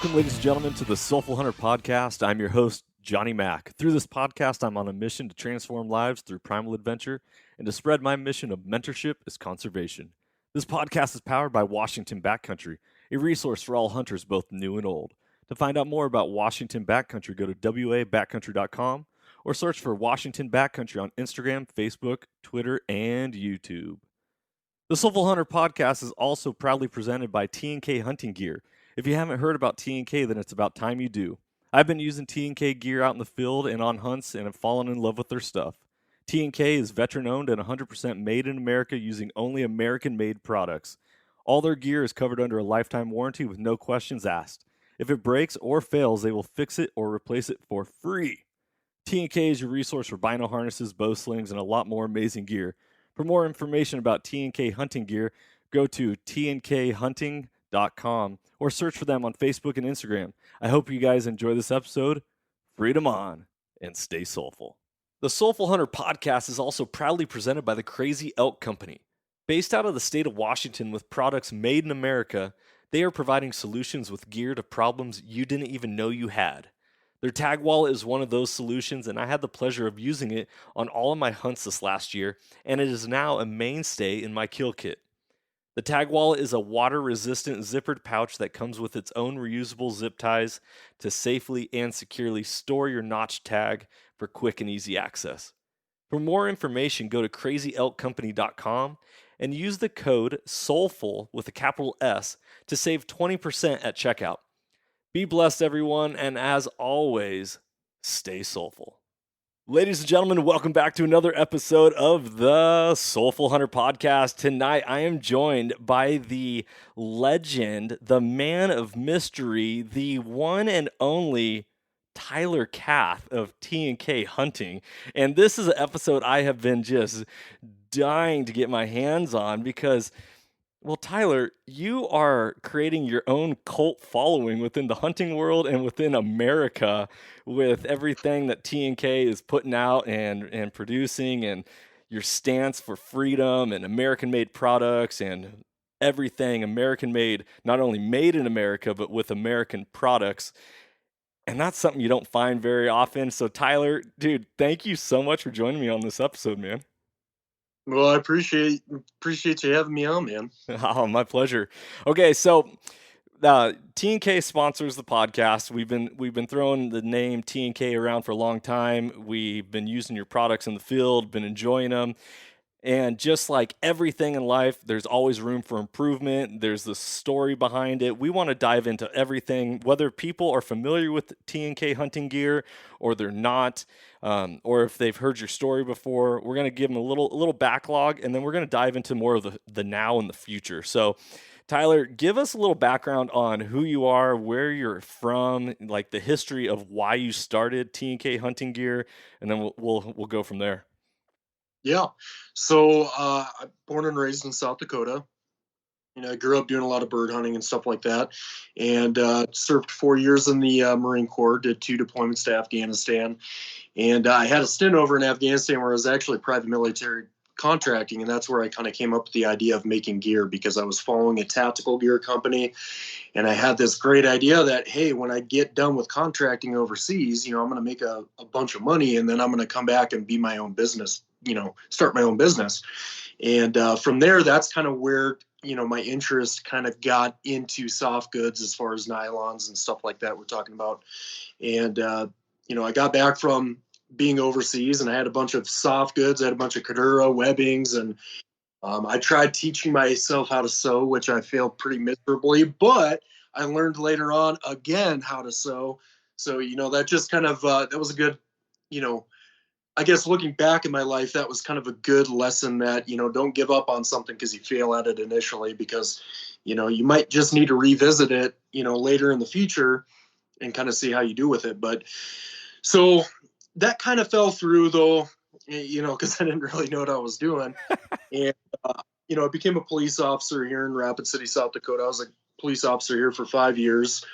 Welcome, ladies and gentlemen, to the Soulful Hunter Podcast. I'm your host, Johnny Mack. Through this podcast, I'm on a mission to transform lives through primal adventure and to spread my mission of mentorship as conservation. This podcast is powered by Washington Backcountry, a resource for all hunters both new and old. To find out more about Washington Backcountry, go to wabackcountry.com or search for Washington Backcountry on Instagram, Facebook, Twitter, and YouTube. The Soulful Hunter Podcast is also proudly presented by T&K Hunting Gear. If you haven't heard about T&K, then it's about time you do. I've been using T&K gear out in the field and on hunts and have fallen in love with their stuff. T&K is veteran-owned and 100% made in America using only American-made products. All their gear is covered under a lifetime warranty with no questions asked. If it breaks or fails, they will fix it or replace it for free. T&K is your resource for bino harnesses, bow slings, and a lot more amazing gear. For more information about T&K Hunting Gear, go to tnkhunting.com or search for them on Facebook and Instagram. I hope you guys enjoy this episode. Freedom on and stay soulful. The Soulful Hunter Podcast is also proudly presented by the Crazy Elk Company. Based out of the state of Washington with products made in America, they are providing solutions with gear to problems you didn't even know you had. Their tag wallet is one of those solutions, and I had the pleasure of using it on all of my hunts this last year, and it is now a mainstay in my kill kit. The tag wallet is a water-resistant zippered pouch that comes with its own reusable zip ties to safely and securely store your notch tag for quick and easy access. For more information, go to crazyelkcompany.com and use the code SOULFUL with a capital S to save 20% at checkout. Be blessed, everyone, and as always, stay soulful. Ladies and gentlemen, welcome back to another episode of the Soulful Hunter Podcast. Tonight, I am joined by the legend, the man of mystery, the one and only Tyler Kath of T&K Hunting. And this is an episode I have been just dying to get my hands on because, well, Tyler, you are creating your own cult following within the hunting world and within America with everything that T&K is putting out and producing, and your stance for freedom and American-made products and everything American-made, not only made in America, but with American products. And that's something you don't find very often. So, Tyler, dude, thank you so much for joining me on this episode, man. Well, I appreciate you having me on, man. Oh, my pleasure. Okay, so T&K sponsors the podcast. We've been throwing the name T&K around for a long time. We've been using your products in the field, been enjoying them. And just like everything in life, there's always room for improvement. There's the story behind it. We want to dive into everything, whether people are familiar with T&K hunting gear or they're not, or if they've heard your story before. We're going to give them a little backlog, and then we're going to dive into more of the now and the future. So, Tyler, give us a little background on who you are, where you're from, like the history of why you started T&K hunting gear, and then we'll go from there. Yeah. So I'm born and raised in South Dakota. I grew up doing a lot of bird hunting and stuff like that, and served 4 years in the Marine Corps, did 2 deployments to Afghanistan. And I had a stint over in Afghanistan where I was actually private military contracting, and that's where I kind of came up with the idea of making gear, because I was following a tactical gear company, and I had this great idea that, hey, when I get done with contracting overseas, I'm going to make a bunch of money, and then I'm going to come back and be my own business, start my own business. And from there, that's kind of where, my interest kind of got into soft goods as far as nylons and stuff like that we're talking about. And, I got back from being overseas, and I had a bunch of soft goods. I had a bunch of Kadura webbings, and I tried teaching myself how to sew, which I failed pretty miserably, but I learned later on again how to sew. So, that just kind of, that was a good, I guess looking back in my life, that was kind of a good lesson that, don't give up on something because you fail at it initially, because, you might just need to revisit it, later in the future and kind of see how you do with it. But so that kind of fell through, though, because I didn't really know what I was doing. And, I became a police officer here in Rapid City, South Dakota. I was a police officer here for 5 years.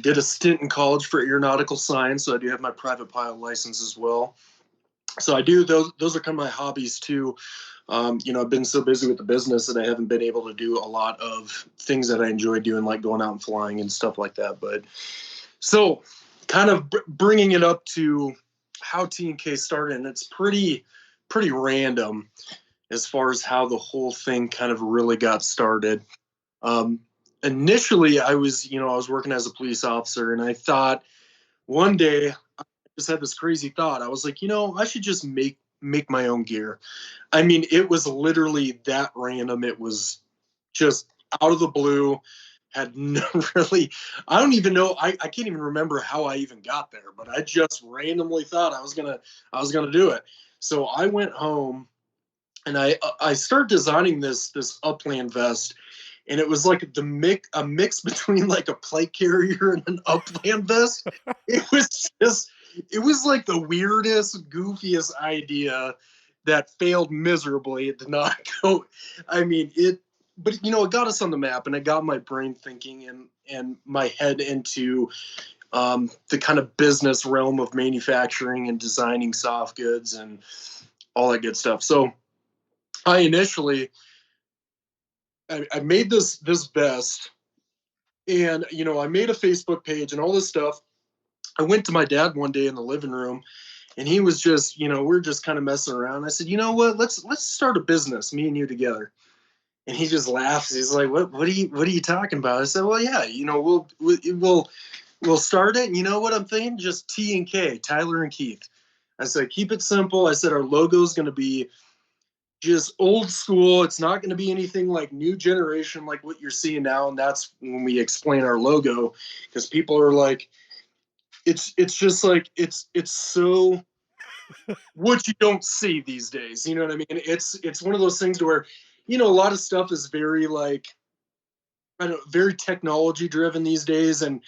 Did a stint in college for aeronautical science, so I do have my private pilot license as well. So I do those are kind of my hobbies too. I've been so busy with the business that I haven't been able to do a lot of things that I enjoy doing, like going out and flying and stuff like that. But so, kind of bringing it up to how T&K started, and it's pretty random as far as how the whole thing kind of really got started. Um, Initially, I was working as a police officer, and I thought one day I just had this crazy thought. I was like, I should just make my own gear. I mean, it was literally that random. It was just out of the blue. Had no really, I don't even know. I can't even remember how I even got there, but I just randomly thought I was gonna do it. So I went home and I started designing this upland vest, and it was like a mix between like a plate carrier and an upland vest. It was just it was like the weirdest, goofiest idea that failed miserably. It did not go. I mean, but it got us on the map, and it got my brain thinking and my head into the kind of business realm of manufacturing and designing soft goods and all that good stuff. So I initially I made this vest, and I made a Facebook page and all this stuff. I went to my dad one day in the living room, and he was just, we're just kind of messing around. I said, you know what, let's start a business, me and you together. And he just laughs. He's like, what are you talking about? I said, well, yeah, we'll start it. And you know what I'm thinking? Just T&K, Tyler and Keith. I said, keep it simple. I said, our logo is going to be just old school. It's not going to be anything like new generation like what you're seeing now. And that's when we explain our logo, because people are like, it's just like it's so what you don't see these days. You know what I mean? It's one of those things where a lot of stuff is very like, I don't know, very technology driven these days. And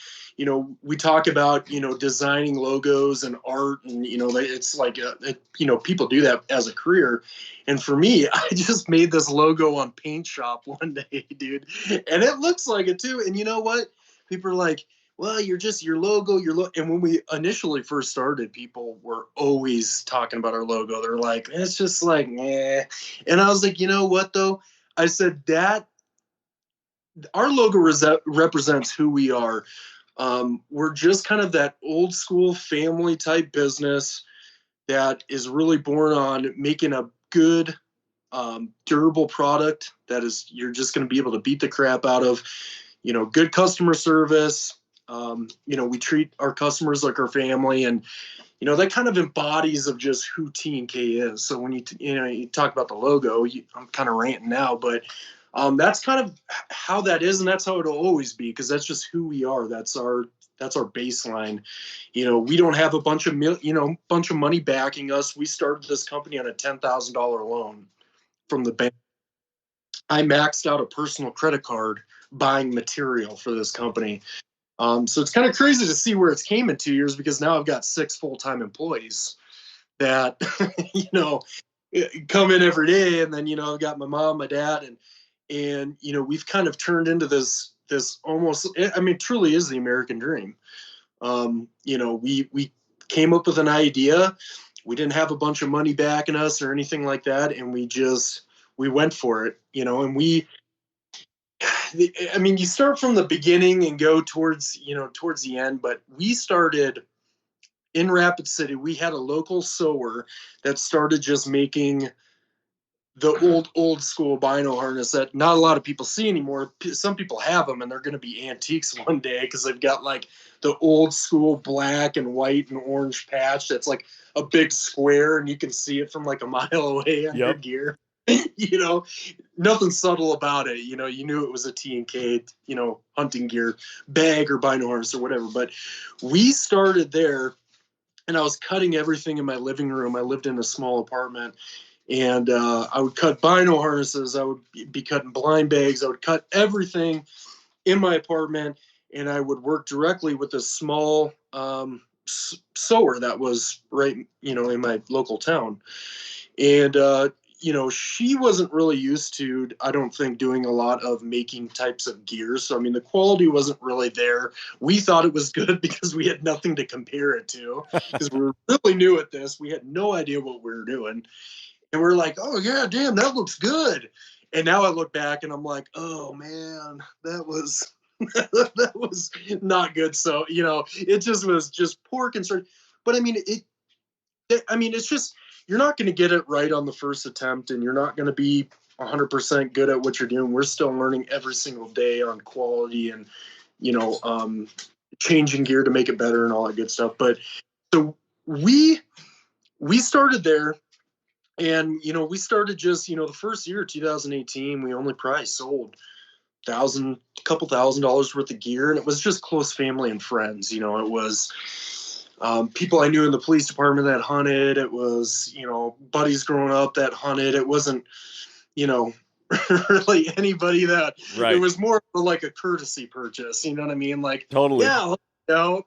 we talk about designing logos and art, and it's like people do that as a career. And for me, I just made this logo on Paint Shop one day, dude, and it looks like it too. And you know what? People are like, well, you're just your logo, and when we initially first started, people were always talking about our logo. They're like, it's just like, eh. And I was like, you know what though? I said that our logo represents who we are. We're just kind of that old school family type business that is really born on making a good, durable product that is you're just going to be able to beat the crap out of. Good customer service. We treat our customers like our family, and that kind of embodies of just who T&K is. So when you talk about the logo, I'm kind of ranting now, but that's kind of how that is, and that's how it'll always be, because that's just who we are. That's our baseline. We don't have a bunch of money backing us. We started this company on a $10,000 loan from the bank. I maxed out a personal credit card buying material for this company. So it's kind of crazy to see where it's came in 2 years, because now I've got 6 full-time employees that come in every day, and then I've got my mom, my dad, and we've kind of turned into this almost, I mean, truly is the American dream. We came up with an idea. We didn't have a bunch of money backing us or anything like that, and we went for it. And you start from the beginning and go towards the end, but we started in Rapid City. We had a local sewer that started just making the old school bino harness that not a lot of people see anymore. Some people have them, and they're going to be antiques one day, because they've got like the old school black and white and orange patch that's like a big square, and you can see it from like a mile away on your gear. Nothing subtle about it. You knew it was a T&K, hunting gear bag or bino harness or whatever. But we started there, and I was cutting everything in my living room. I lived in a small apartment, and I would cut bino harnesses. I would be cutting blind bags. I would cut everything in my apartment, and I would work directly with a small sewer that was right, in my local town. And she wasn't really used to, I don't think, doing a lot of making types of gear. So, I mean, the quality wasn't really there. We thought it was good because we had nothing to compare it to because we were really new at this. We had no idea what we were doing. And we're like, oh, yeah, damn, that looks good. And now I look back and I'm like, oh, man, that was. That was not good. So, it just was just poor concern. But I mean, it's just, you're not going to get it right on the first attempt, and you're not going to be 100% good at what you're doing. We're still learning every single day on quality and, you know, um, changing gear to make it better and all that good stuff. But so we started there, and, we started just, the first year, 2018, we only probably sold couple $1,000s worth of gear, and it was just close family and friends. It was people I knew in the police department that hunted. It was, buddies growing up that hunted. It wasn't, you know, really anybody that. It Right. was more of like a courtesy purchase. You know what I mean? Like, Totally. yeah, no.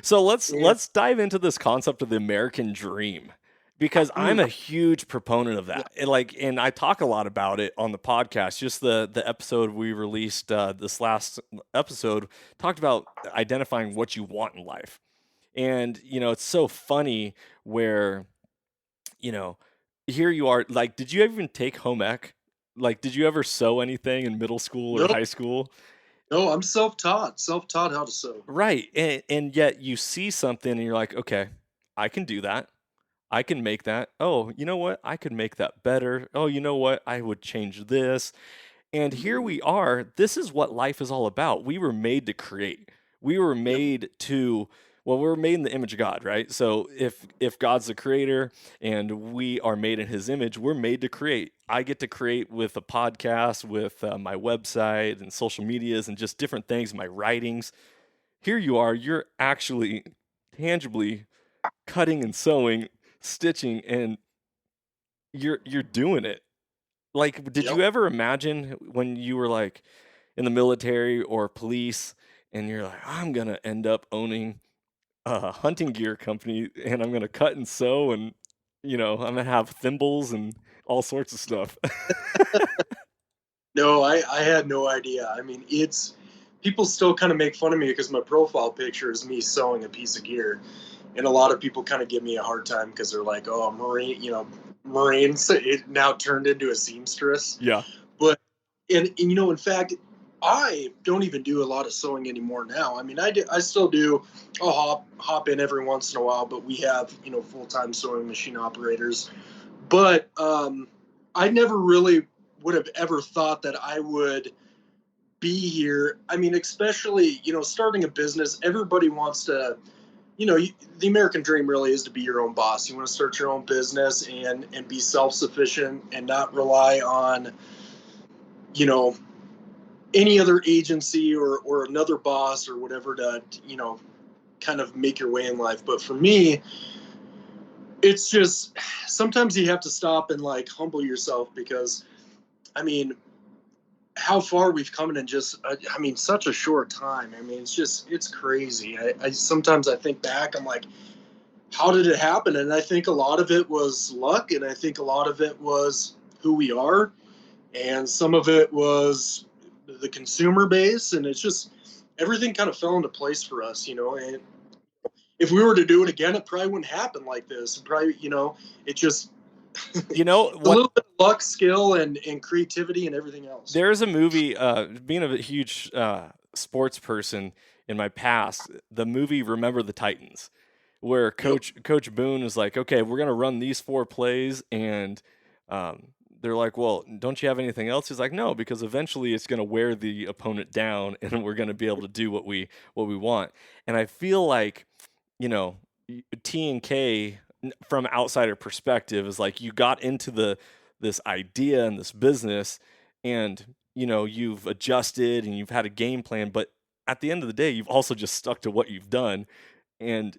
So let's Yeah. let's dive into this concept of the American dream because I'm Mm, a huge proponent of yeah. that. And I talk a lot about it on the podcast. Just the episode we released this last episode talked about identifying what you want in life. And it's so funny where you know here you are, like, did you even take home ec? Like, did you ever sew anything in middle school or No, high school? no, I'm self-taught how to sew. Right. And yet you see something and you're like, okay, I can do that. I can make that. Oh, you know what? I could make that better. Oh, you know what? I would change this. And here we are. This is what life is all about. We were made to create. We were Yep. made to, well, we're made in the image of God, right? So if God's the creator and we are made in his image, we're made to create. I get to create with a podcast, with my website and social medias and just different things, my writings. Here you are, you're actually tangibly cutting and sewing, stitching, and you're doing it. Like, did Yep. you ever imagine when you were like in the military or police and you're like, I'm gonna end up owning a hunting gear company and I'm gonna cut and sew and I'm gonna have thimbles and all sorts of stuff. No, I had no idea. I mean, it's people still kind of make fun of me because my profile picture is me sewing a piece of gear, and a lot of people kind of give me a hard time because they're like, "Oh, Marine, Marines." It now turned into a seamstress, Yeah. but and in fact, I don't even do a lot of sewing anymore now. I mean, I still do. I'll hop in every once in a while, but we have full time sewing machine operators. But I never really would have ever thought that I would be here. I mean, especially, starting a business, everybody wants to, the American dream really is to be your own boss. You want to start your own business and be self-sufficient and not rely on, you know, any other agency or another boss or whatever to, kind of make your way in life. But for me, it's just sometimes you have to stop and like humble yourself because I mean, how far we've come in just I mean such a short time. I mean, it's crazy. I sometimes I think back, I'm like, how did it happen? And I think a lot of it was luck, and I think a lot of it was who we are, and some of it was the consumer base, and it's just everything kind of fell into place for us, and if we were to do it again, it probably wouldn't happen like this. It probably, it just You know a what? little bit of luck, skill, and creativity and everything else. There's a movie, being a huge sports person in my past, the movie Remember the Titans, where Yep. Coach Boone is like, okay, we're gonna run these four plays, and they're like, well, don't you have anything else? He's like, no, because eventually it's gonna wear the opponent down, and we're gonna be able to do what we want. And I feel like, you know, T and K from outsider perspective is like you got into this idea and this business, and you've adjusted and you've had a game plan, but at the end of the day you've also just stuck to what you've done, and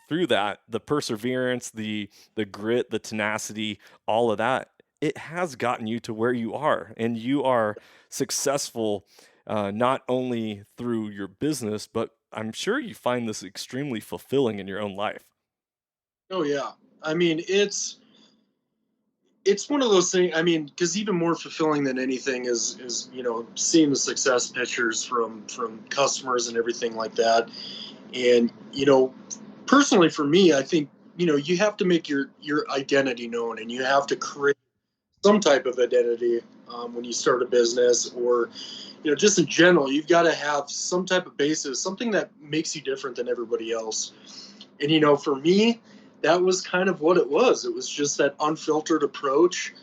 through that, the perseverance, the grit, the tenacity, all of that, it has gotten you to where you are, and you are successful, not only through your business, but I'm sure you find this extremely fulfilling in your own life. Oh yeah. I mean, it's one of those things. I mean, because even more fulfilling than anything is seeing the success pictures from customers and everything like that. And personally for me, I think you have to make your identity known, and you have to create some type of identity when you start a business, or just in general, you've got to have some type of basis, something that makes you different than everybody else. And for me, that was kind of what it was. It was just that unfiltered approach.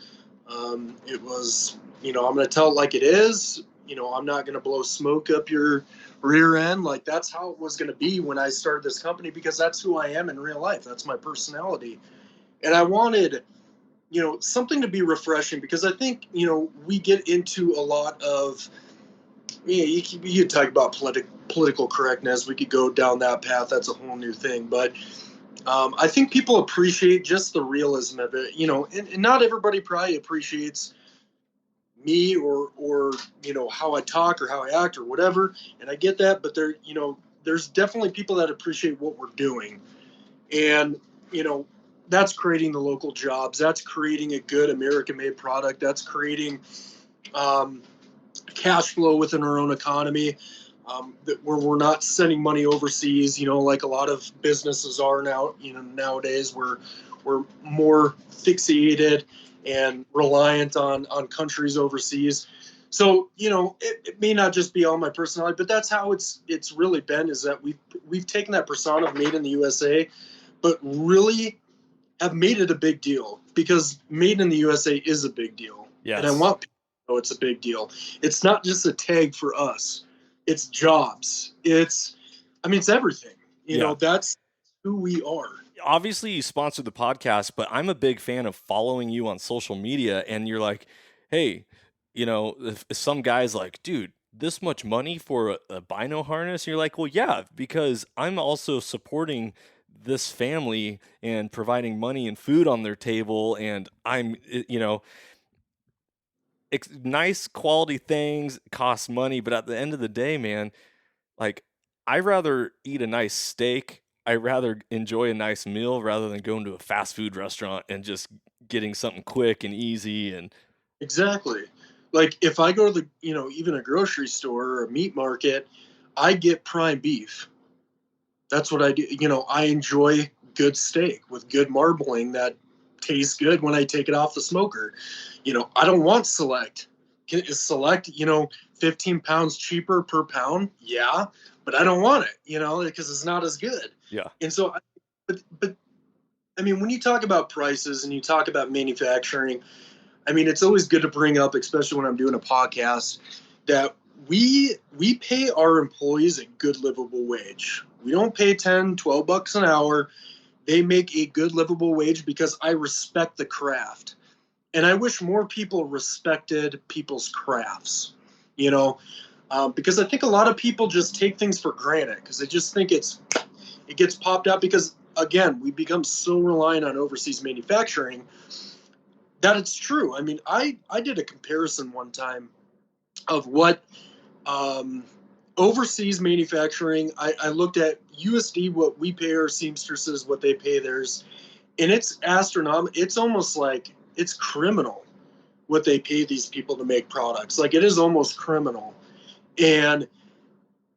It was, I'm going to tell it like it is. I'm not going to blow smoke up your rear end. Like, that's how it was going to be when I started this company, because that's who I am in real life. That's my personality. And I wanted, something to be refreshing, because I think, we get into a lot of, you could talk about political correctness. We could go down that path. That's a whole new thing. But I think people appreciate just the realism of it, and not everybody probably appreciates me or how I talk or how I act or whatever. And I get that, but there's definitely people that appreciate what we're doing. And, that's creating the local jobs. That's creating a good American-made product. That's creating cash flow within our own economy, where we're not sending money overseas, like a lot of businesses are now. Nowadays we're more fixated and reliant on countries overseas. So it may not just be all my personality, but that's how it's really been. Is that we've taken that persona of Made in the USA, but really have made it a big deal, because Made in the USA is a big deal. Yes. And I want people to know it's a big deal. It's not just a tag for us. It's jobs. It's everything. That's who we are. Obviously you sponsored the podcast, but I'm a big fan of following you on social media, and you're like, hey, if some guy's like, dude, this much money for a bino harness, you're like, well, yeah, because I'm also supporting this family and providing money and food on their table, and I'm, nice quality things cost money, but at the end of the day, man, like, I'd rather eat a nice steak. I'd rather enjoy a nice meal rather than going to a fast food restaurant and just getting something quick and easy. And Exactly. Like, if I go to the even a grocery store or a meat market, I get prime beef. That's what I do. I enjoy good steak with good marbling that tastes good when I take it off the smoker. I don't want select. Is select, 15 pounds cheaper per pound? Yeah, but I don't want it, because it's not as good. yeah, And so, but I mean, when you talk about prices and you talk about manufacturing, I mean, it's always good to bring up, especially when I'm doing a podcast, that we pay our employees a good livable wage. We don't pay 10, 12 bucks an hour. They make a good livable wage because I respect the craft. And I wish more people respected people's crafts, because I think a lot of people just take things for granted, because they just think it gets popped out, because, again, we become so reliant on overseas manufacturing that it's true. I mean, I did a comparison one time of what overseas manufacturing. I looked at USD, what we pay our seamstresses, what they pay theirs, and it's astronomical. It's almost like it's criminal what they pay these people to make products. Like, it is almost criminal. And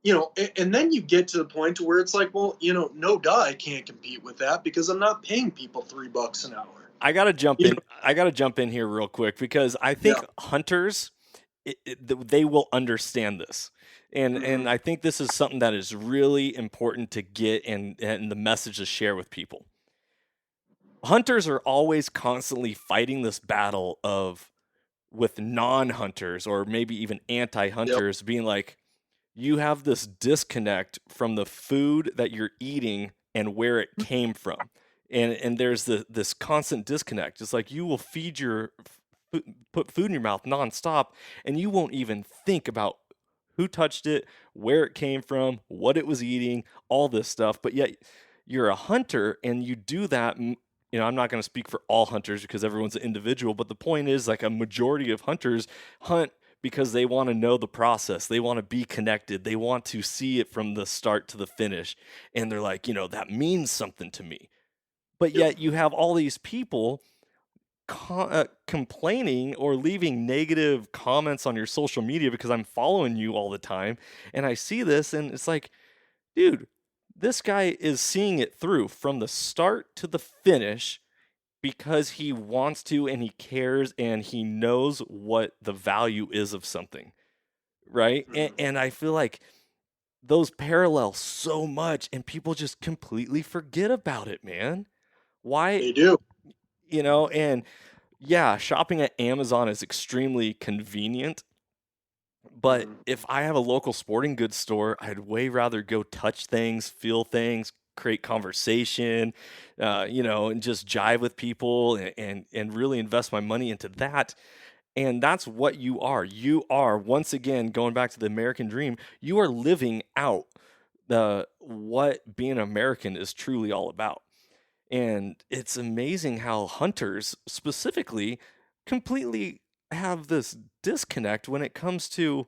and then you get to the point to where it's like, well, no duh, I can't compete with that, because I'm not paying people $3 an hour. I gotta jump in. I gotta jump in here real quick, because I think hunters, they will understand this, and I think this is something that is really important to get, and the message to share with people. Hunters are always constantly fighting this battle with non-hunters, or maybe even anti-hunters, being like, you have this disconnect from the food that you're eating and where it came from. And there's this constant disconnect. It's like, you will put food in your mouth nonstop, and you won't even think about who touched it, where it came from, what it was eating, all this stuff. But yet you're a hunter, and you do that. I'm not going to speak for all hunters, because everyone's an individual, but the point is, like, a majority of hunters hunt because they want to know the process. They want to be connected. They want to see it from the start to the finish. And they're like, that means something to me. But yet you have all these people complaining or leaving negative comments on your social media because I'm following you all the time and I see this and it's like, dude, this guy is seeing it through from the start to the finish because he wants to and he cares and he knows what the value is of something, right? And, Mhm. and I feel like those parallel so much and people just completely forget about it, man. Why, They do. and yeah, shopping at Amazon is extremely convenient, but Mhm. if I have a local sporting goods store, I'd way rather go touch things, feel things, create conversation, and just jive with people and really invest my money into that. And that's what you are. You are, once again, going back to the American dream, you are living out the what being American is truly all about. And it's amazing how hunters specifically completely have this disconnect when it comes to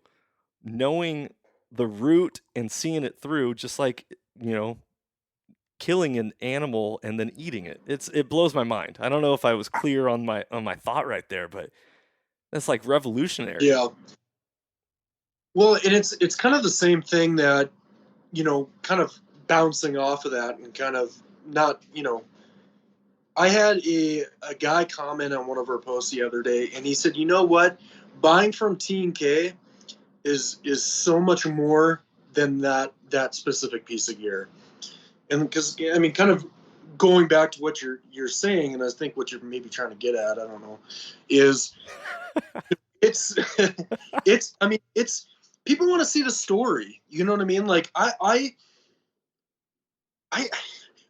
knowing the route and seeing it through, just like, you know, killing an animal and then eating it. It blows my mind. I don't know if I was clear on my thought right there, but that's like revolutionary. Yeah. Well, and it's kind of the same thing that, kind of bouncing off of that and kind of not, I had a guy comment on one of our posts the other day, and he said, "You know what? Buying from T&K is so much more than that specific piece of gear." And because I mean, kind of going back to what you're saying, and I think what you're maybe trying to get at, I don't know, is it's it's I mean it's people want to see the story. You know what I mean? Like I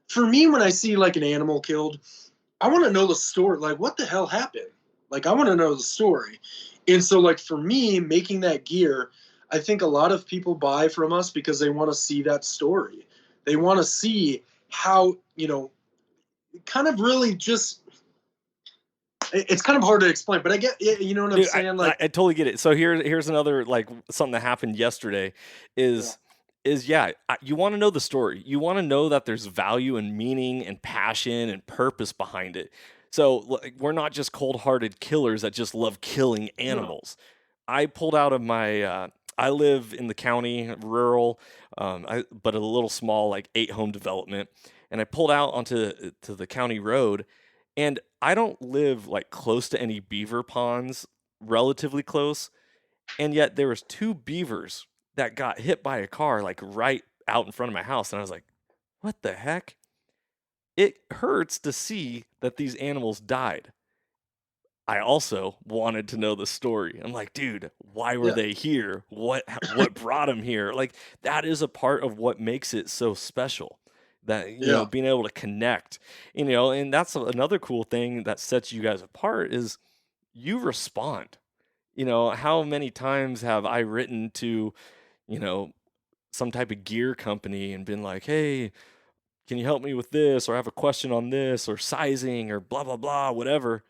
for me, when I see like an animal killed, I want to know the story. Like, what the hell happened? Like, I want to know the story. And so, like, for me, making that gear, I think a lot of people buy from us because they want to see that story. They want to see how, kind of really just, it's kind of hard to explain, but I get, you know what I'm Dude, I, saying? I Like, I totally get it. So here's another like something that happened yesterday yeah, is yeah, you want to know the story. You want to know that there's value and meaning and passion and purpose behind it. So like, we're not just cold-hearted killers that just love killing no, animals. I pulled out of my I live in the county, rural, but a little small, like 8 home development, and I pulled out onto to the county road, and I don't live like close to any beaver ponds, relatively close, and yet there was two beavers that got hit by a car like right out in front of my house, and I was like, "What the heck?" It hurts to see that these animals died. I also wanted to know the story. I'm like, dude, why were yeah, they here? What brought them here? Like that is a part of what makes it so special. That yeah. being able to connect, and that's another cool thing that sets you guys apart is you respond. How many times have I written to, you know, some type of gear company and been like, "Hey, can you help me with this or I have a question on this or sizing or blah blah blah, whatever."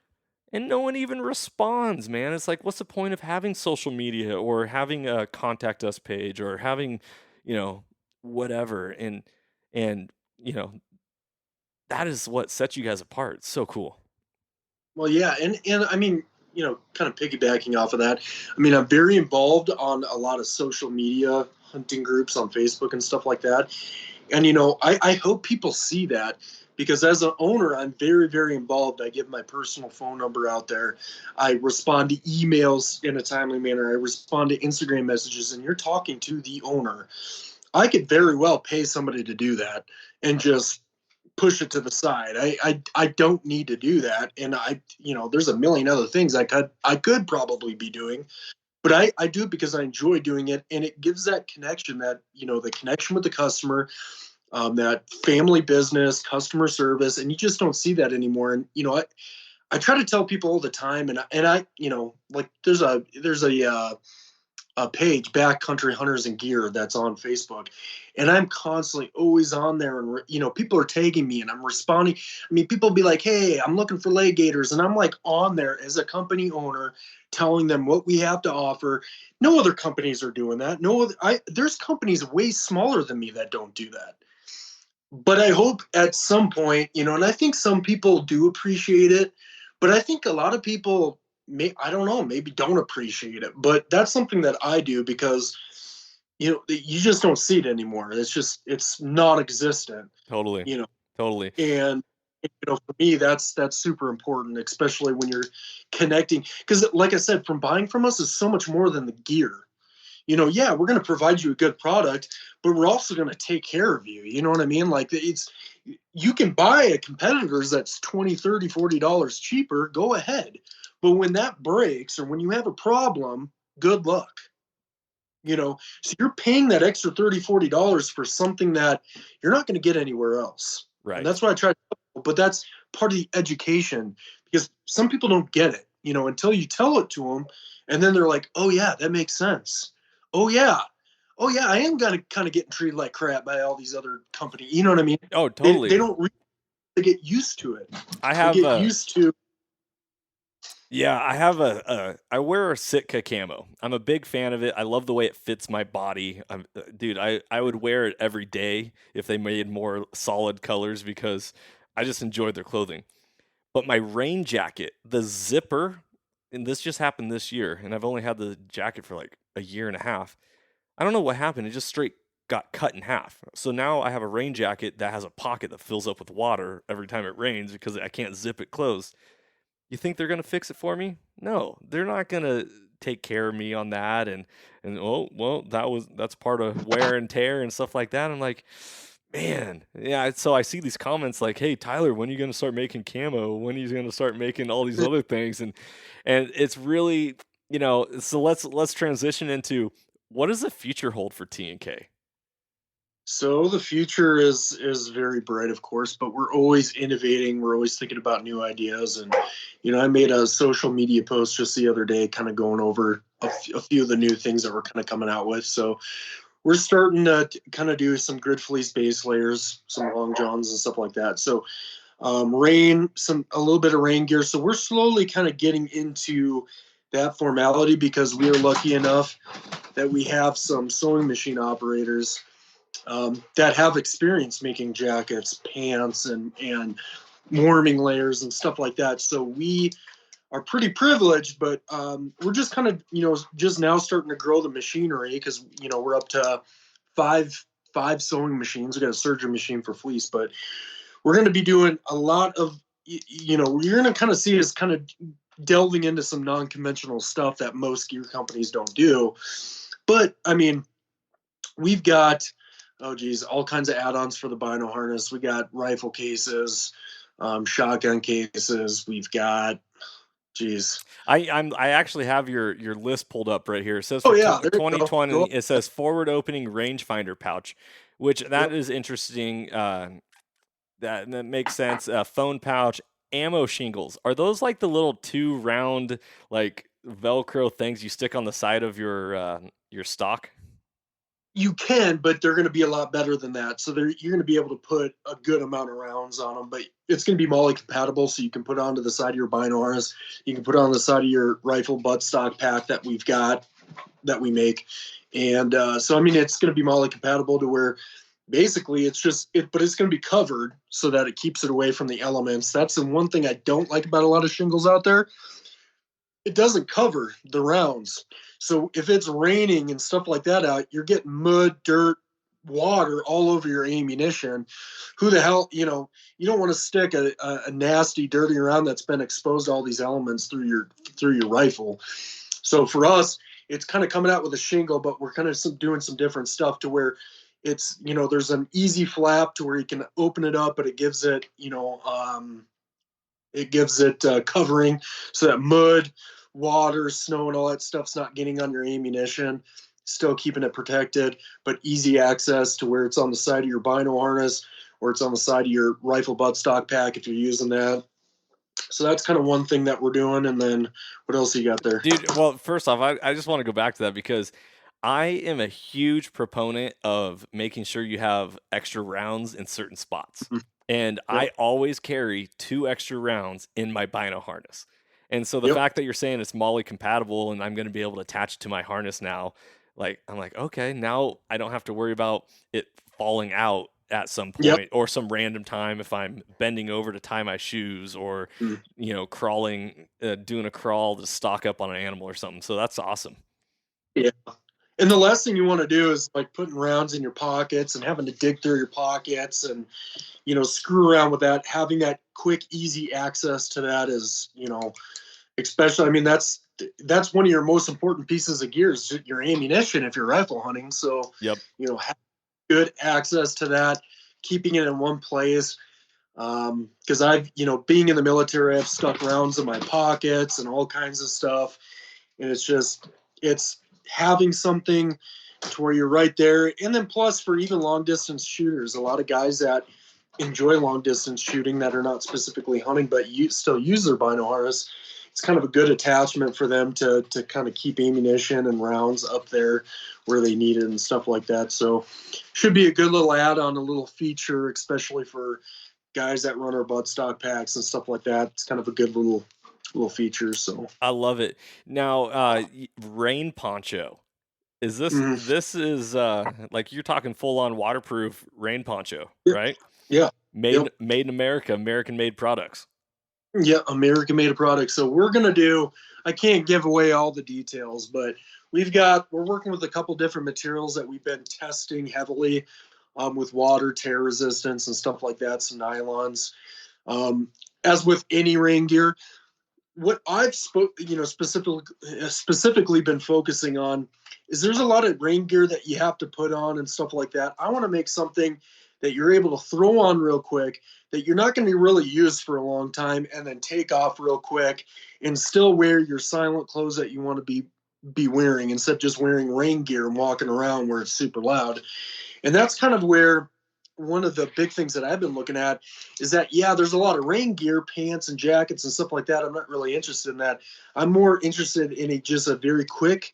And no one even responds, man. It's like, what's the point of having social media or having a contact us page or having, you know, whatever? And you know, that is what sets you guys apart. It's so cool. Well, yeah, and I mean, kind of piggybacking off of that, I mean, I'm very involved on a lot of social media hunting groups on Facebook and stuff like that. And I hope people see that because as an owner, I'm very, very involved. I give my personal phone number out there. I respond to emails in a timely manner. I respond to Instagram messages, and you're talking to the owner. I could very well pay somebody to do that and just push it to the side. I don't need to do that, and there's a million other things I could probably be doing, but I do it because I enjoy doing it, and it gives that connection, that the connection with the customer, that family business, customer service, and you just don't see that anymore. And I try to tell people all the time, and I like there's a page, Backcountry Hunters and Gear, that's on Facebook, and I'm constantly always on there, and people are tagging me, and I'm responding. I mean, people be like, "Hey, I'm looking for leg gators," and I'm like on there as a company owner, telling them what we have to offer. No other companies are doing that. No other, there's companies way smaller than me that don't do that. But I hope at some point, and I think some people do appreciate it, But I think a lot of people I don't know, maybe don't appreciate it. But that's something that I do because you just don't see it anymore. It's non-existent, Totally. you know. Totally. And for me, that's super important, especially when you're connecting. Because, like I said, from buying from us is so much more than the gear. Yeah, we're going to provide you a good product, but we're also going to take care of you. You know what I mean? Like, you can buy a competitor's that's 20, 30, $40 cheaper. Go ahead. But when that breaks or when you have a problem, good luck. So you're paying that extra 30, $40 for something that you're not going to get anywhere else. And Right. that's what I try to tell people, but that's part of the education, because some people don't get it, until you tell it to them, and then they're like, oh yeah, that makes sense. Oh yeah. Oh yeah, I am gonna kind of getting treated like crap by all these other companies. You know what I mean? Oh, They totally. don't really get used to it. I They have get a used to. Yeah, I have I wear a Sitka camo. I'm a big fan of it. I love the way it fits my body. Dude, I would wear it every day if they made more solid colors because I just enjoyed their clothing. But my rain jacket, the zipper, and this just happened this year, and I've only had the jacket for like a year and a half. I don't know what happened. It just straight got cut in half. So now I have a rain jacket that has a pocket that fills up with water every time it rains because I can't zip it closed. You think they're gonna fix it for me? No, they're not gonna take care of me on that. And oh well, that's part of wear and tear and stuff like that. I'm like, man, yeah. So I see these comments like, "Hey Tyler, when are you gonna start making camo? When are you gonna start making all these other things?" And it's really, So let's transition into what does the future hold for T and K? So the future is very bright, of course, but we're always innovating. We're always thinking about new ideas, and I made a social media post just the other day, kind of going over a few of the new things that we're kind of coming out with. So we're starting to kind of do some grid fleece base layers, some long johns and stuff like that. So a little bit of rain gear. So we're slowly kind of getting into that formality because we are lucky enough that we have some sewing machine operators that have experience making jackets, pants, and warming layers and stuff like that. So we are pretty privileged, but we're just kind of just now starting to grow the machinery because we're up to five sewing machines. We got a serger machine for fleece, but we're going to be doing a lot of you're going to kind of see us kind of delving into some non-conventional stuff that most gear companies don't do. But I mean, we've got all kinds of add-ons for the bino harness. We got rifle cases, shotgun cases. We've got geez. I actually have your list pulled up right here. It says Oh for yeah, there you go. 2020, it says forward opening rangefinder pouch, which that Yep. is interesting. That makes sense. Phone pouch, ammo shingles. Are those like the little two round like Velcro things you stick on the side of your stock? You can, but they're going to be a lot better than that. So you're going to be able to put a good amount of rounds on them, but it's going to be MOLLE compatible. So you can put it onto the side of your bino harness. You can put it on the side of your rifle buttstock pack that we make. And so, I mean, it's going to be MOLLE compatible to where basically but it's going to be covered so that it keeps it away from the elements. That's the one thing I don't like about a lot of shingles out there. It doesn't cover the rounds. So if it's raining and stuff like that out, you're getting mud, dirt, water all over your ammunition. Who the hell, you don't want to stick a nasty, dirty round that's been exposed to all these elements through your rifle. So for us, it's kind of coming out with a shingle, but we're kind of doing some different stuff to where it's, there's an easy flap to where you can open it up, but it gives it covering so that mud, water, snow, and all that stuff's not getting on your ammunition. Still keeping it protected, but easy access to where it's on the side of your bino harness or it's on the side of your rifle buttstock pack if you're using that. So that's kind of one thing that we're doing. And then what else you got there? Dude, well, first off, I just want to go back to that because I am a huge proponent of making sure you have extra rounds in certain spots. Mhm. And Yep. I always carry 2 extra rounds in my bino harness. And so the Yep. fact that you're saying it's MOLLE compatible and I'm going to be able to attach it to my harness now, like I'm like, okay, now I don't have to worry about it falling out at some Yep. point, or some random time if I'm bending over to tie my shoes, or Mm. crawling, doing a crawl to stock up on an animal or something. So that's awesome. Yeah. And the last thing you want to do is like putting rounds in your pockets and having to dig through your pockets and, screw around with that. Having that quick, easy access to that is, especially, I mean, that's one of your most important pieces of gear is your ammunition if you're rifle hunting. So, Yep. have good access to that, keeping it in one place. Because I've, being in the military, I've stuck rounds in my pockets and all kinds of stuff. And it's having something to where you're right there. And then plus for even long distance shooters, a lot of guys that enjoy long distance shooting that are not specifically hunting, but you still use their bino harness. It's kind of a good attachment for them to kind of keep ammunition and rounds up there where they need it and stuff like that. So should be a good little add-on, a little feature, especially for guys that run our buttstock packs and stuff like that. It's kind of a good little feature. So I love it. Now, rain poncho. Is this mhm. this is like you're talking full on waterproof rain poncho, Yeah, right? yeah, yep. Made in America, American made products. Yeah, American made a product. So we're gonna do. I can't give away all the details, but we're working with a couple different materials that we've been testing heavily with water, tear resistance, and stuff like that. Some nylons. Um, as with any rain gear, what I've specifically been focusing on is there's a lot of rain gear that you have to put on and stuff like that. I want to make something that you're able to throw on real quick, that you're not going to be really used for a long time, and then take off real quick and still wear your silent clothes that you want to be wearing instead of just wearing rain gear and walking around where it's super loud. And that's kind of where one of the big things that I've been looking at is that, yeah, there's a lot of rain gear, pants and jackets and stuff like that. I'm not really interested in that. I'm more interested in just a very quick,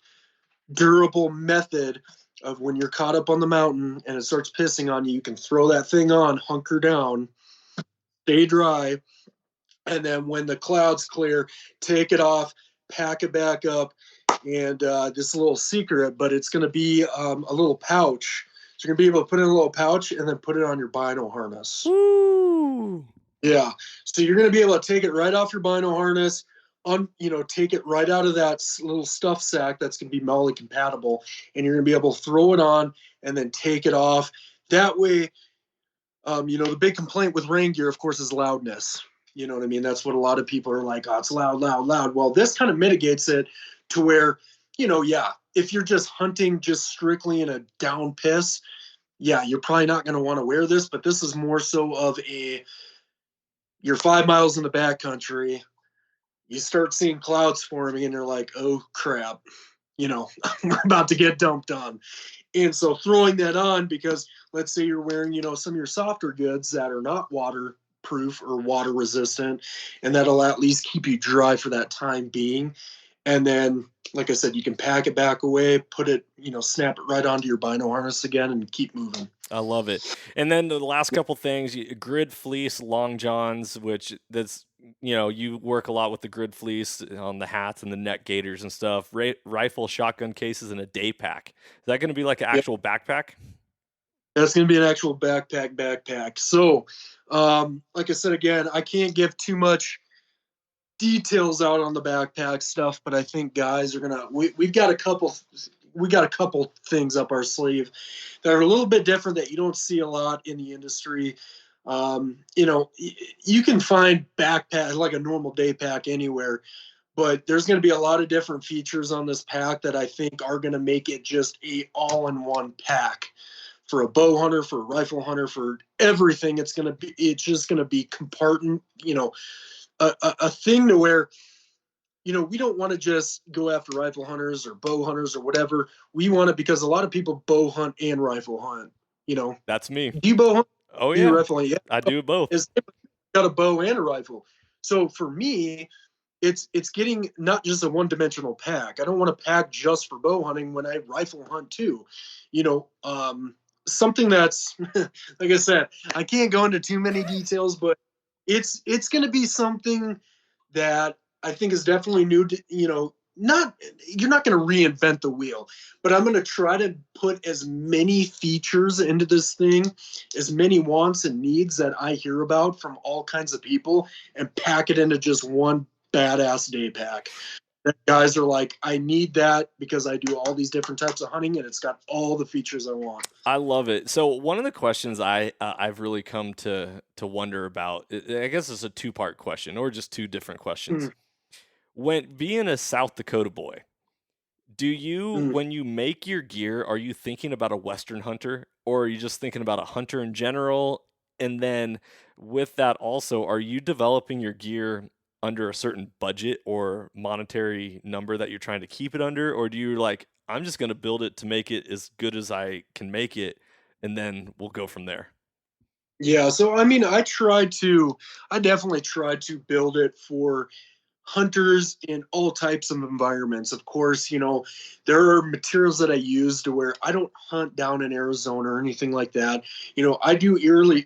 durable method of when you're caught up on the mountain and it starts pissing on you, you can throw that thing on, hunker down, stay dry, and then when the clouds clear, take it off, pack it back up, and this little secret, but it's going to be a little pouch. So you're going to be able to put it in a little pouch and then put it on your bino harness. Woo! Yeah. So you're going to be able to take it right off your bino harness, take it right out of that little stuff sack that's going to be MOLLE compatible, and you're going to be able to throw it on and then take it off. That way, the big complaint with rain gear, of course, is loudness. You know what I mean? That's what a lot of people are like, oh, it's loud, loud, loud. Well, this kind of mitigates it to where, yeah, if you're just hunting just strictly in a down piss, yeah, you're probably not going to want to wear this, but this is more so of you're 5 miles in the backcountry, you start seeing clouds forming and you're like, oh crap, we're about to get dumped on. And so throwing that on, because let's say you're wearing, some of your softer goods that are not waterproof or water resistant, and that'll at least keep you dry for that time being. And then, like I said, you can pack it back away, put it, snap it right onto your bino harness again and keep moving. I love it. And then the last couple things, grid fleece, long johns, which you work a lot with the grid fleece on the hats and the neck gaiters and stuff, rifle, shotgun cases, and a day pack. Is that going to be like an Yep. actual backpack? That's going to be an actual backpack. So, like I said, again, I can't give too much details out on the backpack stuff, but I think guys are gonna. We've got a couple things up our sleeve that are a little bit different that you don't see a lot in the industry. You can find backpack like a normal day pack anywhere, but there's going to be a lot of different features on this pack that I think are going to make it just a all-in-one pack for a bow hunter, for a rifle hunter, for everything. It's just going to be compartment, a thing to where, we don't want to just go after rifle hunters or bow hunters or whatever. We want it because a lot of people bow hunt and rifle hunt. That's me. Do you bow hunt? Oh Do you yeah, rifle hunt? Yeah, I do both. it's got a bow and a rifle. So for me, it's getting not just a one-dimensional pack. I don't want to pack just for bow hunting when I rifle hunt too. Something that's like I said, I can't go into too many details, but it's going to be something that I think is definitely new to, not you're not going to reinvent the wheel, but I'm going to try to put as many features into this thing, as many wants and needs that I hear about from all kinds of people, and pack it into just one badass day pack. That guys are like, I need that because I do all these different types of hunting, and it's got all the features I want. I love it. So one of the questions I've really come to wonder about, I guess it's a two-part question or just two different questions. Mm, When being a South Dakota boy, do you, mm. when you make your gear, are you thinking about a Western hunter or are you just thinking about a hunter in general? And then with that also, are you developing your gear under a certain budget or monetary number that you're trying to keep it under? Or do you like, I'm just going to build it to make it as good as I can make it, and then we'll go from there? Yeah, so I mean, I definitely try to build it for hunters in all types of environments. Of course, there are materials that I use to where I don't hunt down in Arizona or anything like that. I do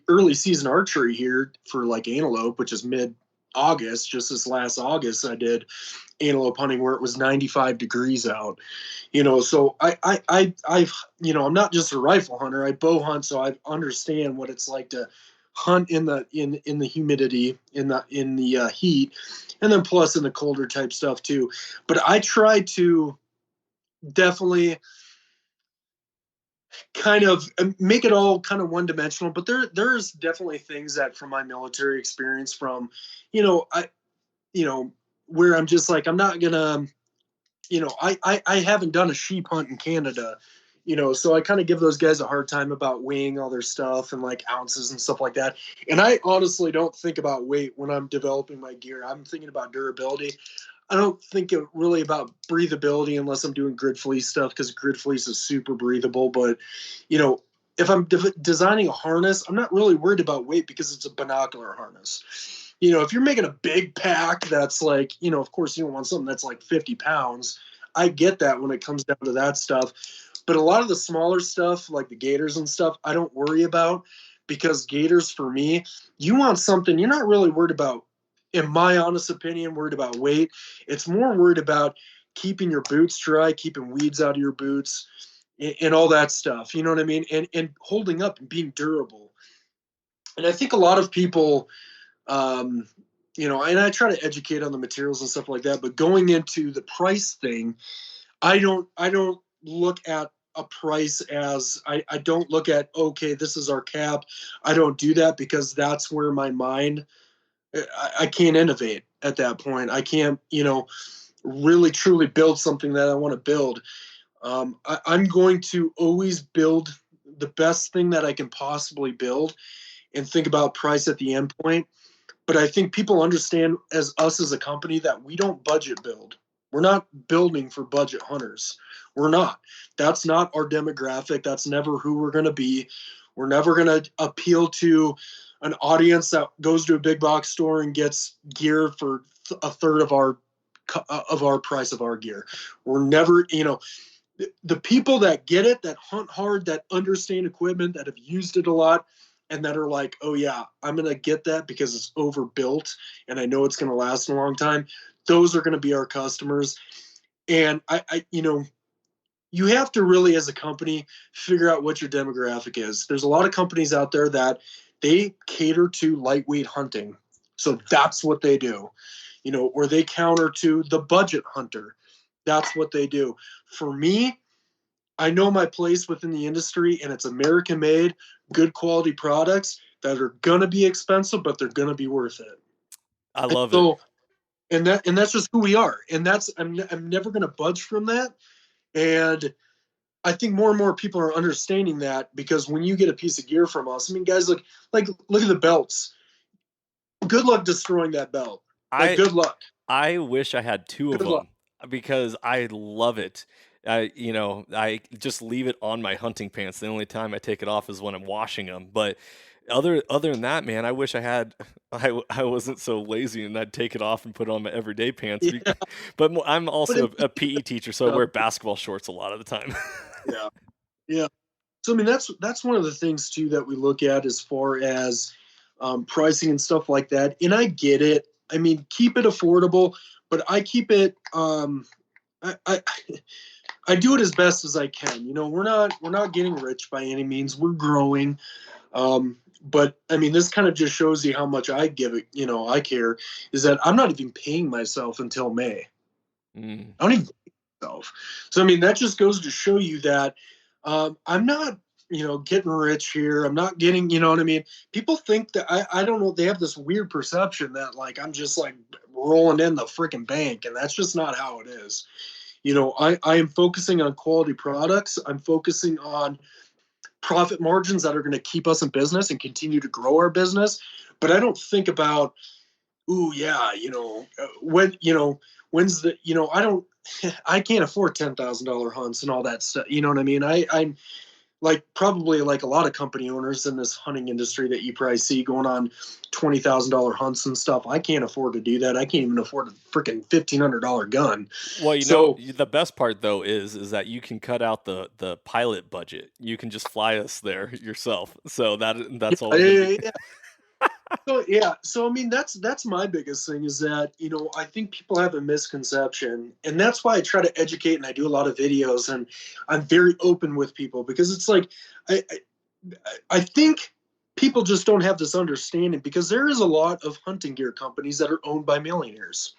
early season archery here for like antelope, which is mid August. Just this last August, I did antelope hunting where it was 95 degrees out. So I've I'm not just a rifle hunter. I bow hunt, so I understand what it's like to hunt in the humidity, in the heat, and then plus in the colder type stuff too. But I try to definitely kind of make it all kind of one dimensional. But there's definitely things that from my military experience, from I where I'm just like, I'm not gonna, I haven't done a sheep hunt in Canada, so I kind of give those guys a hard time about weighing all their stuff and like ounces and stuff like that. And I honestly don't think about weight when I'm developing my gear. I'm thinking about durability. I don't think it really about breathability unless I'm doing grid fleece stuff, because grid fleece is super breathable. But, you know, if I'm designing a harness, I'm not really worried about weight because it's a binocular harness. If you're making a big pack that's like, of course you don't want something that's like 50 pounds. I get that when it comes down to that stuff. But a lot of the smaller stuff, like the gators and stuff, I don't worry about, because gators for me, you want something, you're not really worried about, in my honest opinion, worried about weight. It's more worried about keeping your boots dry, keeping weeds out of your boots, and all that stuff. You know what I mean? And holding up and being durable. And I think a lot of people, um, and I try to educate on the materials and stuff like that. But going into the price thing, I don't look at a price as, I don't look at, okay, this is our cap. I don't do that, because that's where my mind, I can't innovate at that point. I can't, really truly build something that I want to build. I'm going to always build the best thing that I can possibly build and think about price at the end point. But I think people understand, as us as a company, that we don't budget build. We're not building for budget hunters. We're not. That's not our demographic. That's never who we're going to be. We're never going to appeal to an audience that goes to a big box store and gets gear for a third of our price of our gear. We're never, the people that get it, that hunt hard, that understand equipment, that have used it a lot, and that are like, oh yeah, I'm gonna get that because it's overbuilt and I know it's gonna last a long time. Those are gonna be our customers. And you have to really, as a company, figure out what your demographic is. There's a lot of companies out there that they cater to lightweight hunting, so that's what they do. Or they counter to the budget hunter. That's what they do. For me, I know my place within the industry, and it's American made, good quality products that are gonna be expensive, but they're gonna be worth it. I And love it. so, and that's just who we are, and I'm never gonna budge from that. And I think more and more people are understanding that, because when you get a piece of gear from us, I mean, guys, like look at the belts. Good luck destroying that belt. Like, I good luck. I wish I had two of Good luck. them because I love it. I just leave it on my hunting pants. The only time I take it off is when I'm washing them. But other than that, man, I wish I had. I wasn't so lazy and I'd take it off and put it on my everyday pants. Yeah, But I'm but also a PE teacher, so I stuff. wear basketball shorts a lot of the time. Yeah, yeah. So I mean, that's one of the things too that we look at as far as pricing and stuff like that. And I get it. I mean, keep it affordable, but I keep it. I I do it as best as I can. We're not getting rich by any means. We're growing. But I mean, this kind of just shows you how much I give it. I care. Is that I'm not even paying myself until May. Mm. I don't even pay myself. So I mean, that just goes to show you that I'm not, getting rich here. I'm not getting, you know what I mean? People think that I don't know. They have this weird perception that like I'm just like rolling in the freaking bank, and that's just not how it is. I am focusing on quality products. I'm focusing on profit margins that are going to keep us in business and continue to grow our business. But I don't think about, ooh, yeah, when's the, I don't, I can't afford $10,000 hunts and all that stuff. You know what I mean? I'm like probably like a lot of company owners in this hunting industry that you probably see going on $20,000 hunts and stuff. I can't afford to do that. I can't even afford a freaking $1,500 gun. Well, So the best part though is that you can cut out the pilot budget. You can just fly us there yourself. So that's yeah, always going to be. yeah, so I mean that's my biggest thing is that I think people have a misconception, and that's why I try to educate and I do a lot of videos and I'm very open with people because it's like I think people just don't have this understanding because there is a lot of hunting gear companies that are owned by millionaires.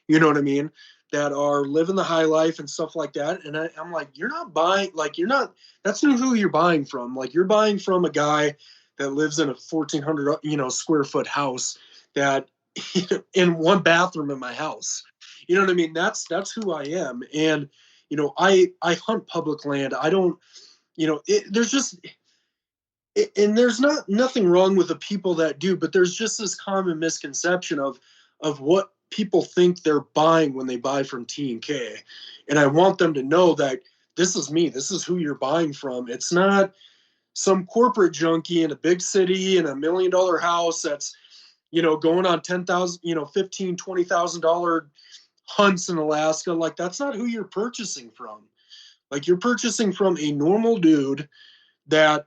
You know what I mean? That are living the high life and stuff like that. And I'm like, you're not buying, like, you're not, that's not who you're buying from. Like, you're buying from a guy that lives in a 1,400, square foot house that in one bathroom in my house. You know what I mean? That's who I am. And, I hunt public land. I don't, there's just, and there's nothing wrong with the people that do, but there's just this common misconception of what people think they're buying when they buy from T&K. And I want them to know that this is me. This is who you're buying from. It's not some corporate junkie in a big city in $1 million house that's, going on 10,000, 15, $20,000 hunts in Alaska. Like that's not who you're purchasing from. Like you're purchasing from a normal dude that